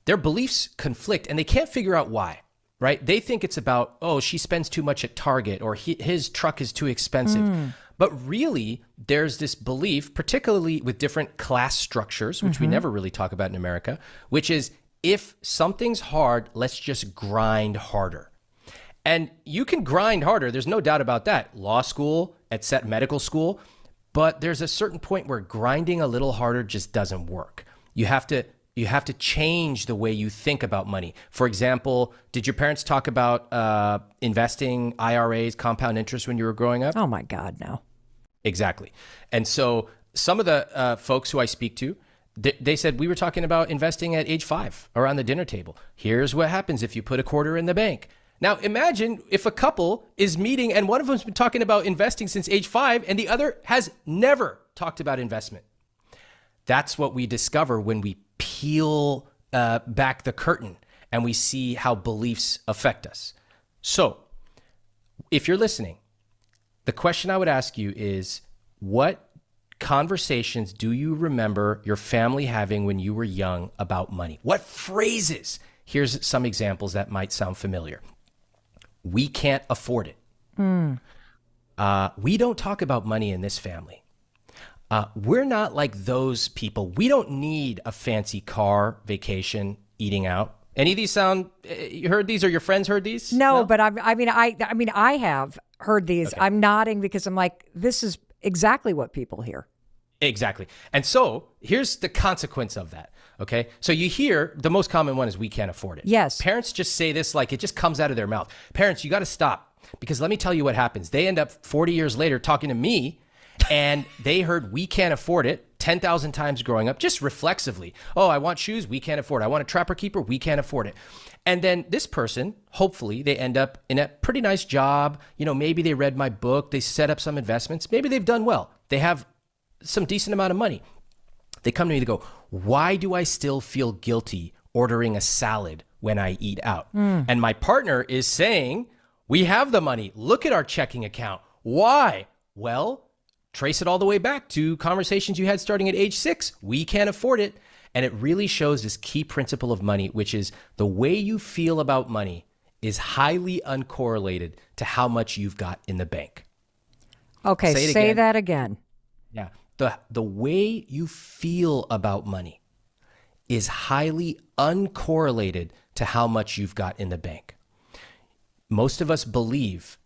S3: Their beliefs conflict and they can't figure out why, right? They think it's about, oh, she spends too much at Target or his truck is too expensive. But really, there's this belief, particularly with different class structures, which we never really talk about in America, which is if something's hard, let's just grind harder. And you can grind harder. There's no doubt about that. Law school, medical school. But there's a certain point where grinding a little harder just doesn't work. You have to change the way you think about money. For example, did your parents talk about investing, IRAs, compound interest when you were growing up?
S1: Oh my God, no.
S3: Exactly. And so some of the folks who I speak to, they said we were talking about investing at age 5 around the dinner table. Here's what happens if you put a quarter in the bank. Now imagine if a couple is meeting and one of them's been talking about investing since age 5 and the other has never talked about investment. That's what we discover when we peel back the curtain and we see how beliefs affect us. So if you're listening, the question I would ask you is, what conversations do you remember your family having when you were young about money? What phrases? Here's some examples that might sound familiar. We can't afford it. We don't talk about money in this family. We're not like those people. We don't need a fancy car, vacation, eating out. Any of these sound? You heard these, or your friends heard these?
S1: No? But I have heard these. Okay. I'm nodding because I'm like, this is exactly what people hear.
S3: Exactly. And so here's the consequence of that. Okay. So you hear the most common one is we can't afford it.
S1: Yes.
S3: Parents just say this like it just comes out of their mouth. Parents, you got to stop, because let me tell you what happens. They end up 40 years later talking to me, and they heard we can't afford it 10,000 times growing up, just reflexively. Oh, I want shoes. We can't afford it. I want a trapper keeper. We can't afford it. And then this person, hopefully they end up in a pretty nice job. Maybe they read my book. They set up some investments. Maybe they've done well. They have some decent amount of money. They come to me, they go, why do I still feel guilty ordering a salad when I eat out? And my partner is saying, we have the money. Look at our checking account. Why? Well, trace it all the way back to conversations you had starting at age 6. We can't afford it. And it really shows this key principle of money, which is the way you feel about money is highly uncorrelated to how much you've got in the bank.
S1: Okay, say that again.
S3: Yeah. The way you feel about money is highly uncorrelated to how much you've got in the bank. Most of us believe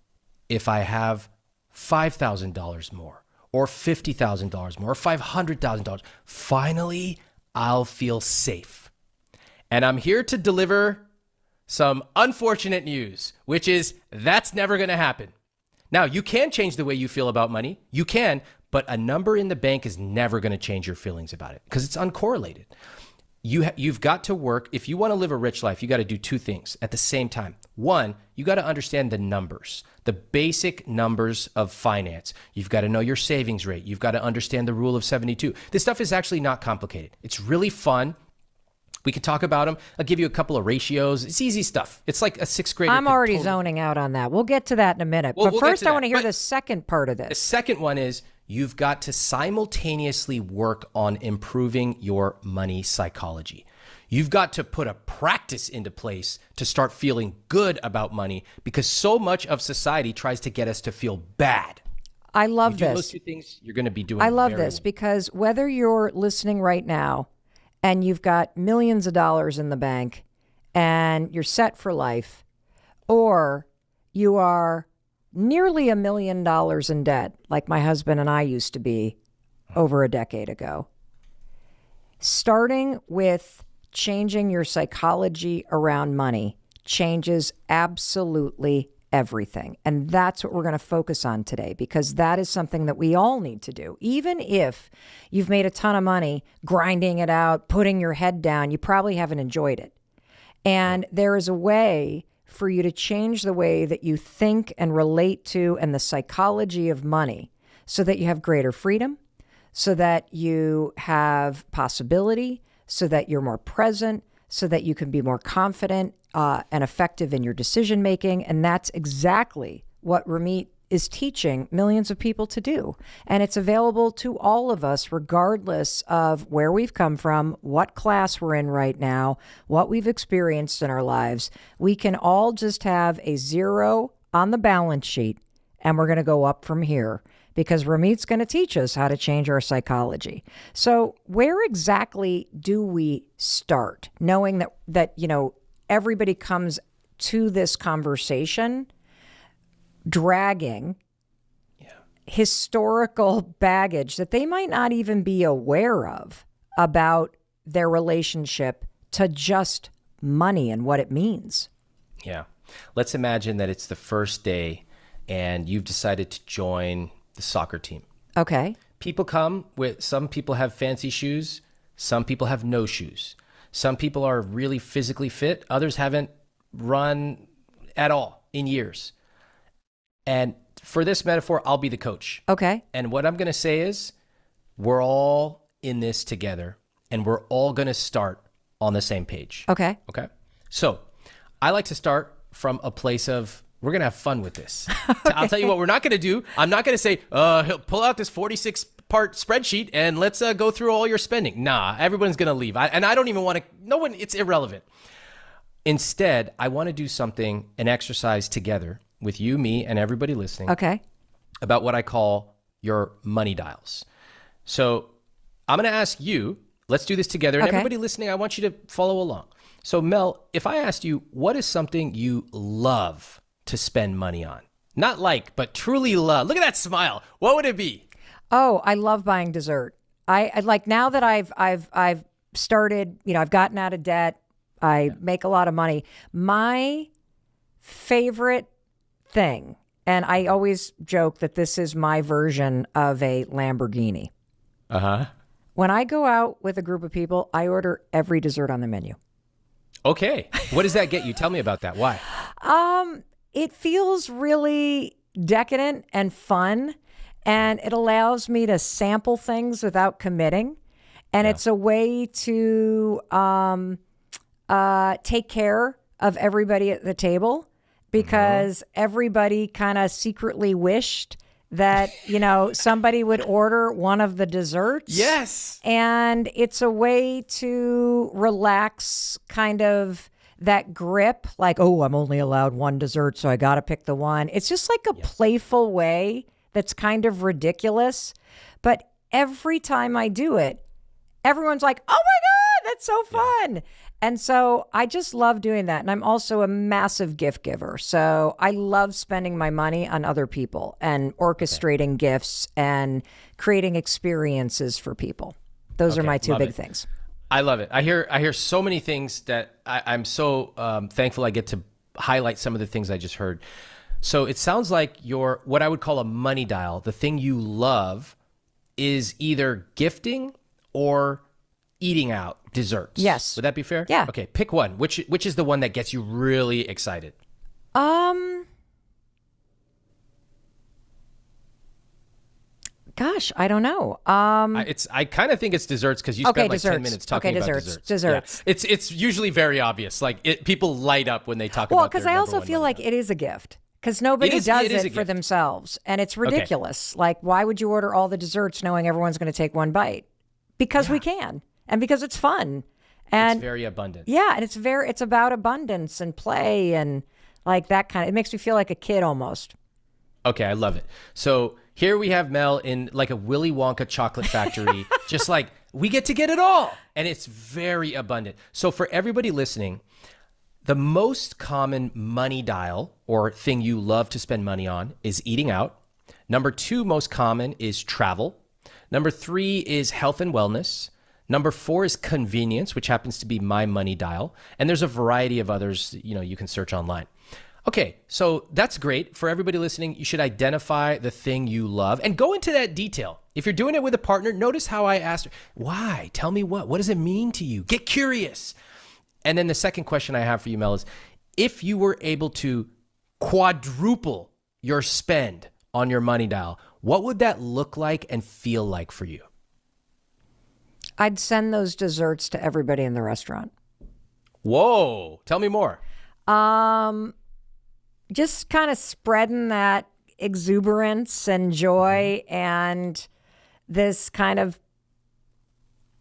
S3: if I have $5,000 more or $50,000 more or $500,000, finally I'll feel safe. And I'm here to deliver some unfortunate news, which is that's never going to happen. Now, you can change the way you feel about money. You can, but a number in the bank is never going to change your feelings about it because it's uncorrelated. You've got to work. If you want to live a rich life, you got to do two things at the same time. One, you got to understand the numbers, the basic numbers of finance. You've got to know your savings rate. You've got to understand the rule of 72. This stuff is actually not complicated. It's really fun. We can talk about them. I'll give you a couple of ratios. It's easy stuff. It's like a sixth grader.
S1: I'm already zoning out on that. We'll get to that in a minute. But first, I want to hear the second part of this.
S3: The second one is you've got to simultaneously work on improving your money psychology. You've got to put a practice into place to start feeling good about money because so much of society tries to get us to feel bad.
S1: I love this.
S3: Those two things, you're going to be doing.
S1: I love this because whether you're listening right now and you've got millions of dollars in the bank and you're set for life, or you are nearly $1 million in debt, like my husband and I used to be over a decade ago, starting with changing your psychology around money changes absolutely everything. And that's what we're going to focus on today, because that is something that we all need to do. Even if you've made a ton of money grinding it out, putting your head down, you probably haven't enjoyed it. And there is a way for you to change the way that you think and relate to and the psychology of money so that you have greater freedom, so that you have possibility, so that you're more present, so that you can be more confident and effective in your decision making. And that's exactly what Ramit is teaching millions of people to do. And it's available to all of us, regardless of where we've come from, what class we're in right now, what we've experienced in our lives. We can all just have a zero on the balance sheet, and we're going to go up from here, because Ramit's going to teach us how to change our psychology. So where exactly do we start, knowing that everybody comes to this conversation dragging historical baggage that they might not even be aware of about their relationship to just money and what it means? Yeah.
S3: Let's imagine that it's the first day and you've decided to join the soccer team.
S1: Okay.
S3: People come with, some people have fancy shoes. Some people have no shoes. Some people are really physically fit. Others haven't run at all in years. And for this metaphor, I'll be the coach.
S1: Okay.
S3: And what I'm going to say is we're all in this together and we're all going to start on the same page.
S1: Okay.
S3: Okay. So I like to start from a place of, we're going to have fun with this. Okay. I'll tell you what we're not going to do. I'm not going to say, pull out this 46-part spreadsheet and let's go through all your spending. Nah, everyone's going to leave. I don't even want to, no one, it's irrelevant. Instead, I want to do something, an exercise together with you, me, and everybody listening.
S1: Okay.
S3: About what I call your money dials. So I'm going to ask you, let's do this together. And everybody listening, I want you to follow along. So Mel, if I asked you, what is something you love to spend money on? Not like, but truly love. Look at that smile. What would it be?
S1: Oh, I love buying dessert. I like, now that I've started, I've gotten out of debt. I make a lot of money. My favorite thing, and I always joke that this is my version of a Lamborghini. When I go out with a group of people, I order every dessert on the menu.
S3: Okay. What does that get you? Tell me about that. Why?
S1: It feels really decadent and fun, and it allows me to sample things without committing. And it's a way to take care of everybody at the table, because everybody kind of secretly wished that, somebody would order one of the desserts.
S3: Yes.
S1: And it's a way to relax kind of that grip, like, oh, I'm only allowed one dessert, so I got to pick the one. It's just like a playful way that's kind of ridiculous. But every time I do it, everyone's like, oh my God, that's so fun. And so I just love doing that. And I'm also a massive gift giver. So I love spending my money on other people and orchestrating gifts and creating experiences for people. Those are my two big things.
S3: I love it. I hear so many things that I'm so thankful I get to highlight some of the things I just heard. So it sounds like your, what I would call a money dial, the thing you love is either gifting or eating out desserts.
S1: Yes.
S3: Would that be fair?
S1: Yeah.
S3: Okay, pick one. Which is the one that gets you really excited?
S1: Gosh, I don't know.
S3: I kind of think it's desserts because you spent like 10 minutes talking about desserts.
S1: Desserts.
S3: Yeah. It's usually very obvious. Like people light up when they talk
S1: well,
S3: about
S1: because
S3: their
S1: I
S3: number
S1: also
S3: one
S1: feel
S3: money
S1: like
S3: dial.
S1: it is a gift. Because nobody does it for themselves. And it's ridiculous. Like, why would you order all the desserts knowing everyone's going to take one bite? Because we can. And because it's fun. And
S3: it's very abundant.
S1: Yeah. And it's about abundance and play and like that kind of, it makes me feel like a kid almost.
S3: Okay, I love it. So here we have Mel in like a Willy Wonka chocolate factory, just like we get to get it all. And it's very abundant. So for everybody listening, the most common money dial or thing you love to spend money on is eating out. Number 2 most common is travel. Number 3 is health and wellness. Number 4 is convenience, which happens to be my money dial. And there's a variety of others, you can search online. Okay, so that's great. For everybody listening, you should identify the thing you love and go into that detail. If you're doing it with a partner, notice how I asked her, why? Tell me what does it mean to you? Get curious. And then the second question I have for you, Mel, is if you were able to quadruple your spend on your money dial, what would that look like and feel like for you?
S1: I'd send those desserts to everybody in the restaurant.
S3: Whoa, tell me more.
S1: Just kind of spreading that exuberance and joy and this kind of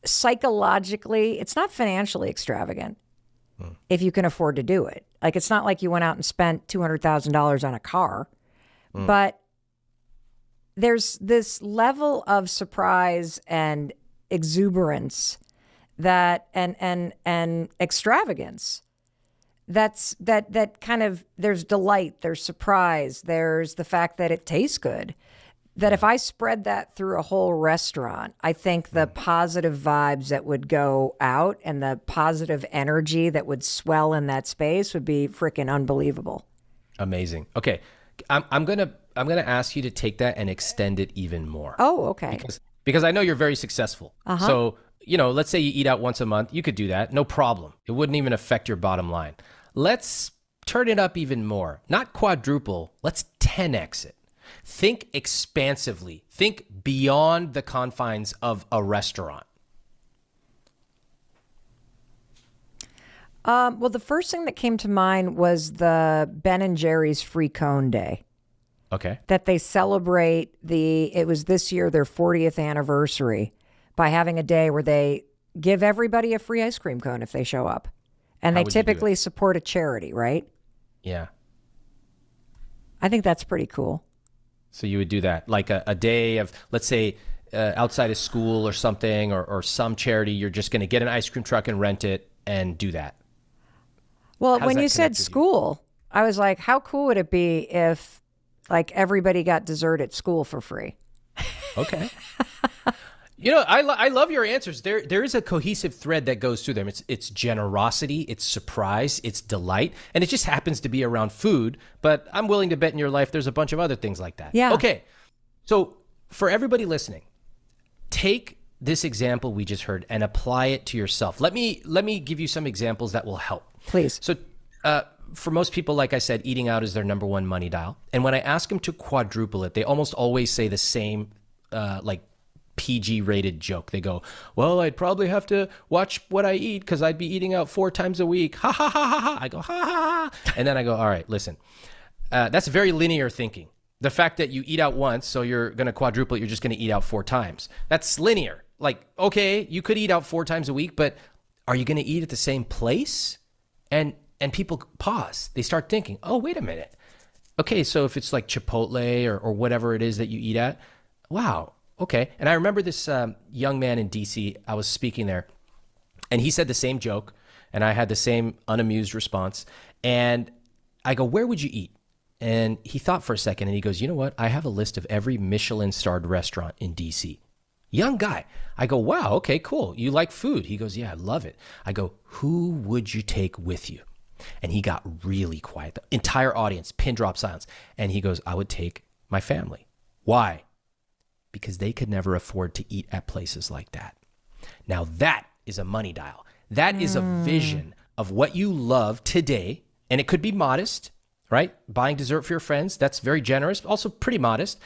S1: psychologically, it's not financially extravagant if you can afford to do it. Like, it's not like you went out and spent $200,000 on a car, but there's this level of surprise and exuberance that and extravagance that kind of, there's delight, there's surprise, there's the fact that it tastes good. That if I spread that through a whole restaurant, I think the positive vibes that would go out and the positive energy that would swell in that space would be freaking unbelievable.
S3: Amazing. Okay, I'm gonna ask you to take that and extend it even more.
S1: Oh, okay.
S3: Because I know you're very successful. So let's say you eat out once a month, you could do that, no problem. It wouldn't even affect your bottom line. Let's turn it up even more. Not quadruple. Let's 10x it. Think expansively. Think beyond the confines of a restaurant.
S1: Well, the first thing that came to mind was the Ben and Jerry's Free Cone Day.
S3: Okay.
S1: That they celebrate it was this year their 40th anniversary by having a day where they give everybody a free ice cream cone if they show up. And they typically support a charity, right?
S3: Yeah.
S1: I think that's pretty cool.
S3: So you would do that, like a day of, let's say, outside of school or something, or some charity, you're just going to get an ice cream truck and rent it and do that.
S1: Well, when you said school, I was like, how cool would it be if like everybody got dessert at school for free?
S3: Okay. I love your answers. There is a cohesive thread that goes through them. It's generosity, it's surprise, it's delight, and it just happens to be around food. But I'm willing to bet in your life there's a bunch of other things like that.
S1: Yeah.
S3: Okay. So for everybody listening, take this example we just heard and apply it to yourself. Let me give you some examples that will help.
S1: Please.
S3: So for most people, like I said, eating out is their number one money dial. And when I ask them to quadruple it, they almost always say the same like PG rated joke. They go, well, I'd probably have to watch what I eat because I'd be eating out 4 times a week. Ha ha ha ha ha. I go, ha ha ha. And then I go, all right, listen, that's very linear thinking. The fact that you eat out once, so you're going to quadruple it, you're just going to eat out 4 times. That's linear. Like, okay, you could eat out 4 times a week, but are you going to eat at the same place? And people pause. They start thinking, oh, wait a minute. Okay, so if it's like Chipotle or whatever it is that you eat at, wow. Okay. And I remember this young man in DC, I was speaking there, and he said the same joke, and I had the same unamused response. And I go, where would you eat? And he thought for a second, and he goes, you know what? I have a list of every Michelin-starred restaurant in DC. Young guy. I go, wow, okay, cool. You like food? He goes, yeah, I love it. I go, who would you take with you? And he got really quiet. The entire audience, pin drop silence. And he goes, I would take my family. Why? Because they could never afford to eat at places like that. Now that is a money dial. That is a vision of what you love today. And it could be modest, right? Buying dessert for your friends, that's very generous, also pretty modest.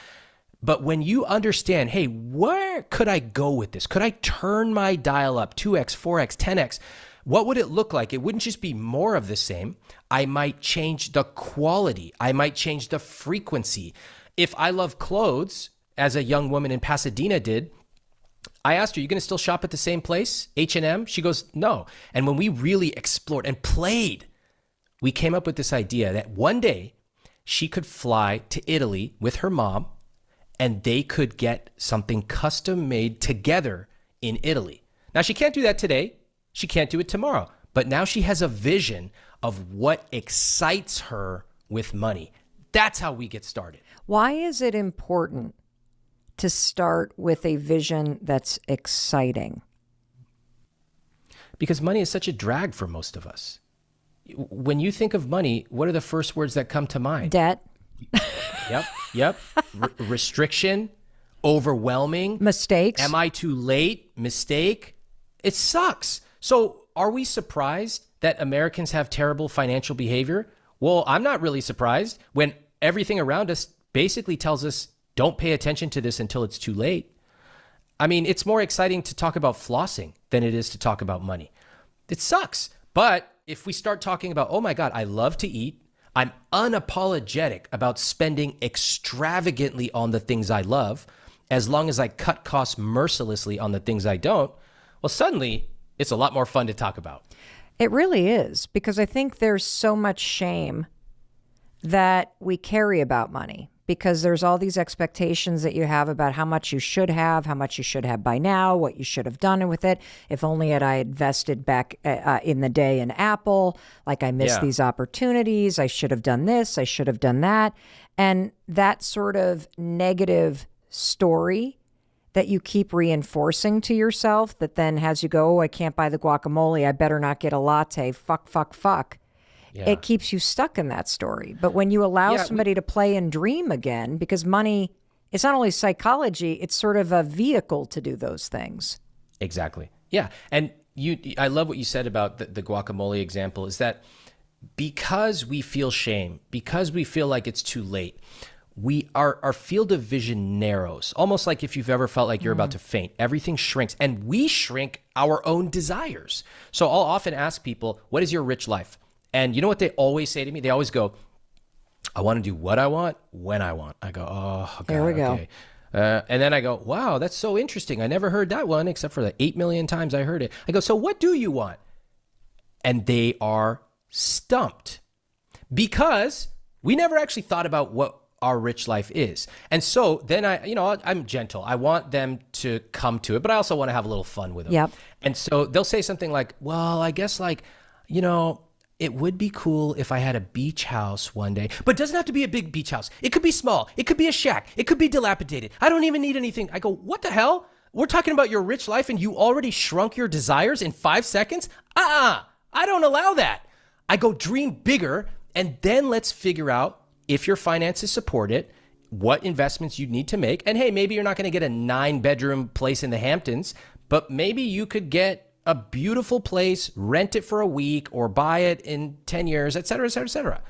S3: But when you understand, hey, where could I go with this? Could I turn my dial up 2x, 4x, 10x? What would it look like? It wouldn't just be more of the same. I might change the quality. I might change the frequency. If I love clothes, as a young woman in Pasadena did, I asked her, you going to still shop at the same place, H&M? She goes, no. And when we really explored and played, we came up with this idea that one day she could fly to Italy with her mom and they could get something custom made together in Italy. Now, she can't do that today. She can't do it tomorrow. But now she has a vision of what excites her with money. That's how we get started.
S1: Why is it important to start with a vision that's exciting?
S3: Because money is such a drag for most of us. When you think of money, what are the first words that come to mind?
S1: Debt.
S3: Yep. Restriction, overwhelming.
S1: Mistakes.
S3: Am I too late? Mistake. It sucks. So are we surprised that Americans have terrible financial behavior? Well, I'm not really surprised when everything around us basically tells us, don't pay attention to this until it's too late. I mean, it's more exciting to talk about flossing than it is to talk about money. It sucks. But if we start talking about, oh my God, I love to eat. I'm unapologetic about spending extravagantly on the things I love, as long as I cut costs mercilessly on the things I don't. Well, suddenly it's a lot more fun to talk about.
S1: It really is, because I think there's so much shame that we carry about money, because there's all these expectations that you have about how much you should have by now, what you should have done with it. If only had I invested back in the day in Apple, like I missed these opportunities. I should have done this. I should have done that. And that sort of negative story that you keep reinforcing to yourself that then has you go, oh, I can't buy the guacamole. I better not get a latte. Fuck. Yeah. It keeps you stuck in that story. But when you allow somebody to play and dream again, because money, it's not only psychology, it's sort of a vehicle to do those things. Exactly.
S3: Yeah. And I love what you said about the guacamole example, is that because we feel shame, because we feel like it's too late, our field of vision narrows, almost like if you've ever felt like you're about to faint. Everything shrinks, and we shrink our own desires. So I'll often ask people, what is your rich life? And you know what they always say to me? They always go, I want to do what I want, when I want. I go, oh, God,
S1: there we go.
S3: Okay. And then I go, wow, that's so interesting. I never heard that one except for the 8 million times I heard it. I go, so what do you want? And they are stumped, because we never actually thought about what our rich life is. And so then I'm gentle. I want them to come to it, but I also want to have a little fun with them.
S1: Yep.
S3: And so they'll say something like, well, I guess it would be cool if I had a beach house one day, but it doesn't have to be a big beach house. It could be small. It could be a shack. It could be dilapidated. I don't even need anything. I go, what the hell? We're talking about your rich life and you already shrunk your desires in 5 seconds? I don't allow that. I go dream bigger, and then let's figure out if your finances support it, what investments you need to make. And hey, maybe you're not going to get a 9-bedroom place in the Hamptons, but maybe you could get a beautiful place, rent it for a week, or buy it in 10 years, et cetera, et cetera, et cetera.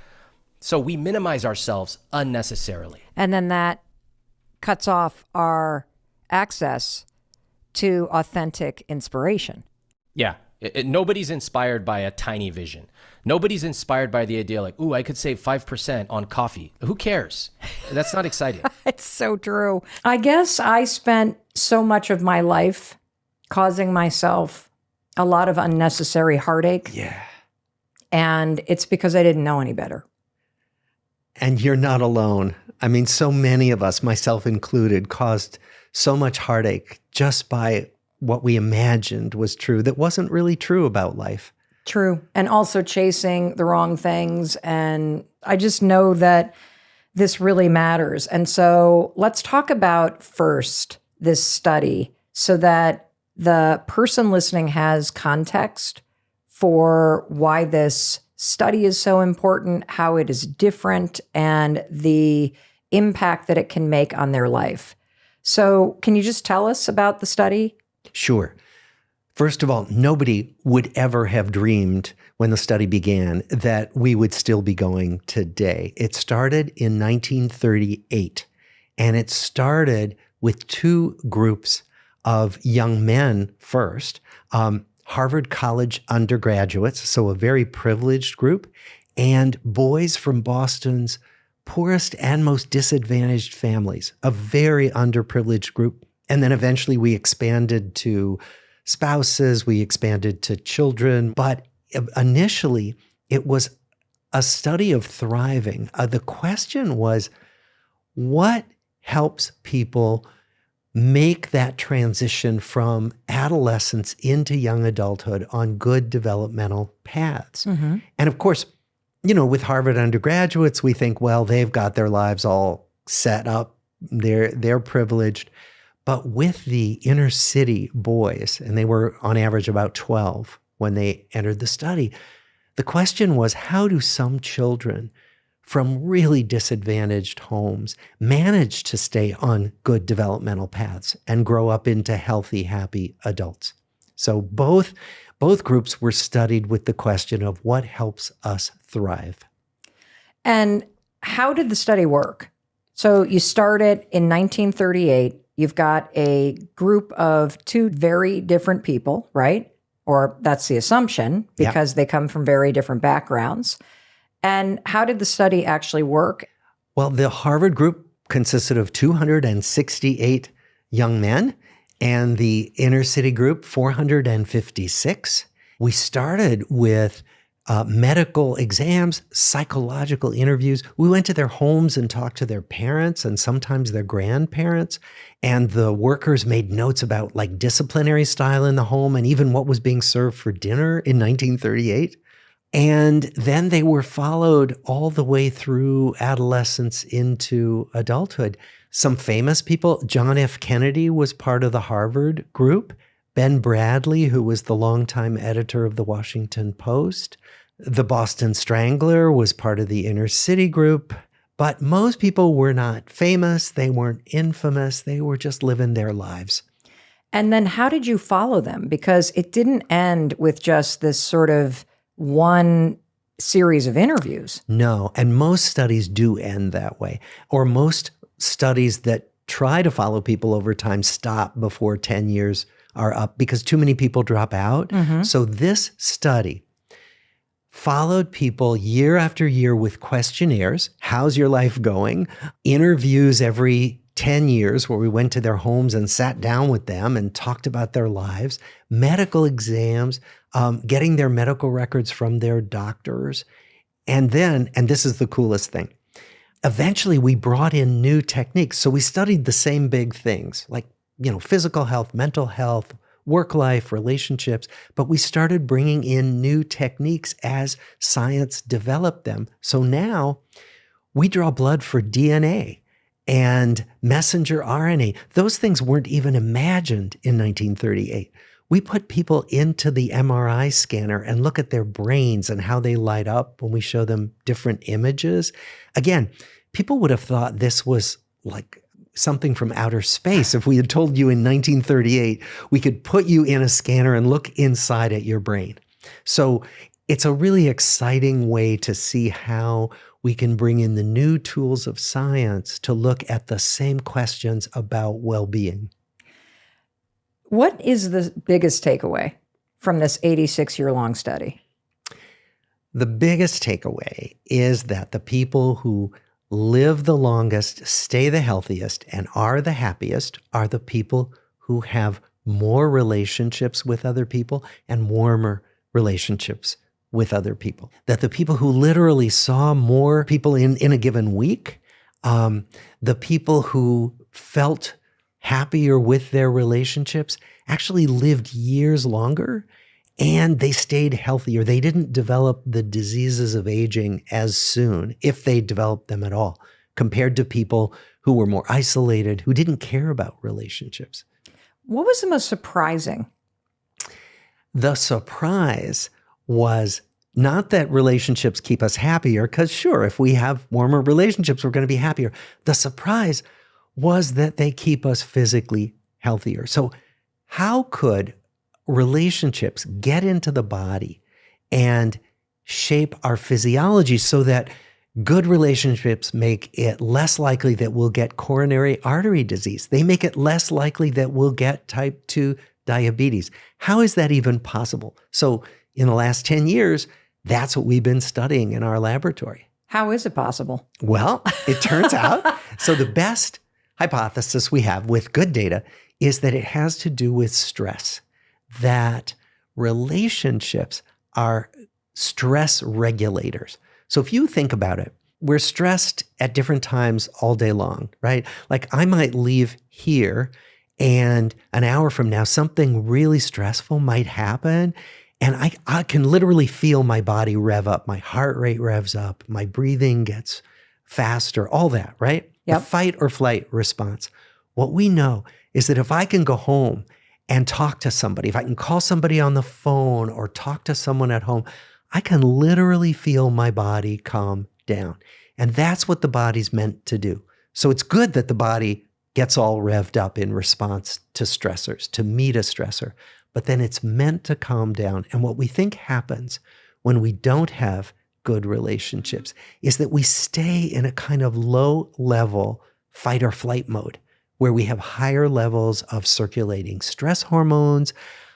S3: So we minimize ourselves unnecessarily.
S1: And then that cuts off our access to authentic inspiration.
S3: Yeah. Nobody's inspired by a tiny vision. Nobody's inspired by the idea like, ooh, I could save 5% on coffee. Who cares? That's not exciting.
S1: It's so true. I guess I spent so much of my life causing myself a lot of unnecessary heartache.
S4: Yeah.
S1: And it's because I didn't know any better.
S4: And you're not alone. I mean, so many of us, myself included, caused so much heartache just by what we imagined was true that wasn't really true about life.
S1: True. And also chasing the wrong things. And I just know that this really matters. And so let's talk about first this study so that the person listening has context for why this study is so important, how it is different, and the impact that it can make on their life. So can you just tell us about the study?
S4: Sure. First of all, nobody would ever have dreamed when the study began that we would still be going today. It started in 1938, and it started with 2 groups of young men first, Harvard College undergraduates, so a very privileged group, and boys from Boston's poorest and most disadvantaged families, a very underprivileged group. And then eventually we expanded to spouses, we expanded to children. But initially, it was a study of thriving. The question was, what helps people make that transition from adolescence into young adulthood on good developmental paths?
S1: Mm-hmm.
S4: And of course, you know, with Harvard undergraduates, we think, well, they've got their lives all set up. They're privileged. But with the inner city boys, and they were on average about 12 when they entered the study, the question was, how do some children from really disadvantaged homes manage to stay on good developmental paths and grow up into healthy, happy adults? So both groups were studied with the question of what helps us thrive.
S1: And how did the study work? So you started in 1938. You've got a group of 2 very different people, right? Or that's the assumption, because they come from very different backgrounds. And how did the study actually work?
S4: Well, the Harvard group consisted of 268 young men, and the inner city group, 456. We started with medical exams, psychological interviews. We went to their homes and talked to their parents and sometimes their grandparents. And the workers made notes about like disciplinary style in the home and even what was being served for dinner in 1938. And then they were followed all the way through adolescence into adulthood. Some famous people, John F. Kennedy was part of the Harvard group. Ben Bradley, who was the longtime editor of the Washington Post. The Boston Strangler was part of the inner city group. But most people were not famous. They weren't infamous. They were just living their lives.
S1: And then how did you follow them? Because it didn't end with just this sort of one series of interviews.
S4: No, and most studies do end that way. Or most studies that try to follow people over time stop before 10 years are up because too many people drop out.
S1: Mm-hmm.
S4: So this study followed people year after year with questionnaires. How's your life going? Interviews every 10 years where we went to their homes and sat down with them and talked about their lives, medical exams, getting their medical records from their doctors. And then, and this is the coolest thing, eventually we brought in new techniques. So we studied the same big things like, physical health, mental health, work life, relationships, but we started bringing in new techniques as science developed them. So now we draw blood for DNA and messenger RNA. Those things weren't even imagined in 1938. We put people into the MRI scanner and look at their brains and how they light up when we show them different images. Again, people would have thought this was like something from outer space if we had told you in 1938 we could put you in a scanner and look inside at your brain. So it's a really exciting way to see how we can bring in the new tools of science to look at the same questions about well-being.
S1: What is the biggest takeaway from this 86-year-long study?
S4: The biggest takeaway is that the people who live the longest, stay the healthiest, and are the happiest are the people who have more relationships with other people and warmer relationships with other people. That the people who literally saw more people in a given week, the people who felt happier with their relationships actually lived years longer and they stayed healthier. They didn't develop the diseases of aging as soon, if they developed them at all, compared to people who were more isolated, who didn't care about relationships.
S1: What was the most surprising?
S4: The surprise was not that relationships keep us happier, because sure, if we have warmer relationships, we're going to be happier. The surprise was that they keep us physically healthier. So how could relationships get into the body and shape our physiology so that good relationships make it less likely that we'll get coronary artery disease? They make it less likely that we'll get type 2 diabetes. How is that even possible? So in the last 10 years, that's what we've been studying in our laboratory.
S1: How is it possible?
S4: Well, it turns out, so the best hypothesis we have with good data is that it has to do with stress, that relationships are stress regulators. So if you think about it, we're stressed at different times all day long, right? Like I might leave here and an hour from now, something really stressful might happen. And I can literally feel my body rev up. My heart rate revs up. My breathing gets faster, all that, right?
S1: Yep.
S4: The fight or flight response. What we know is that if I can go home and talk to somebody, if I can call somebody on the phone or talk to someone at home, I can literally feel my body calm down. And that's what the body's meant to do. So it's good that the body gets all revved up in response to stressors, to meet a stressor. But then it's meant to calm down. And what we think happens when we don't have good relationships is that we stay in a kind of low level fight or flight mode where we have higher levels of circulating stress hormones,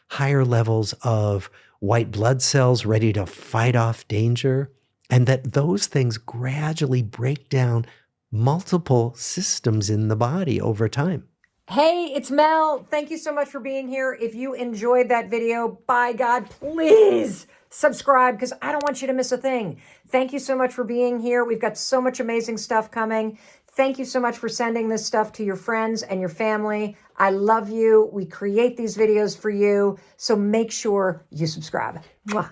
S4: higher levels of white blood cells ready to fight off danger, and that those things gradually break down multiple systems in the body over time.
S1: Hey, it's Mel. Thank you so much for being here. If you enjoyed that video, by God, please subscribe because I don't want you to miss a thing. Thank you so much for being here. We've got so much amazing stuff coming. Thank you so much for sending this stuff to your friends and your family. I love you. We create these videos for you. So make sure you subscribe. Mwah.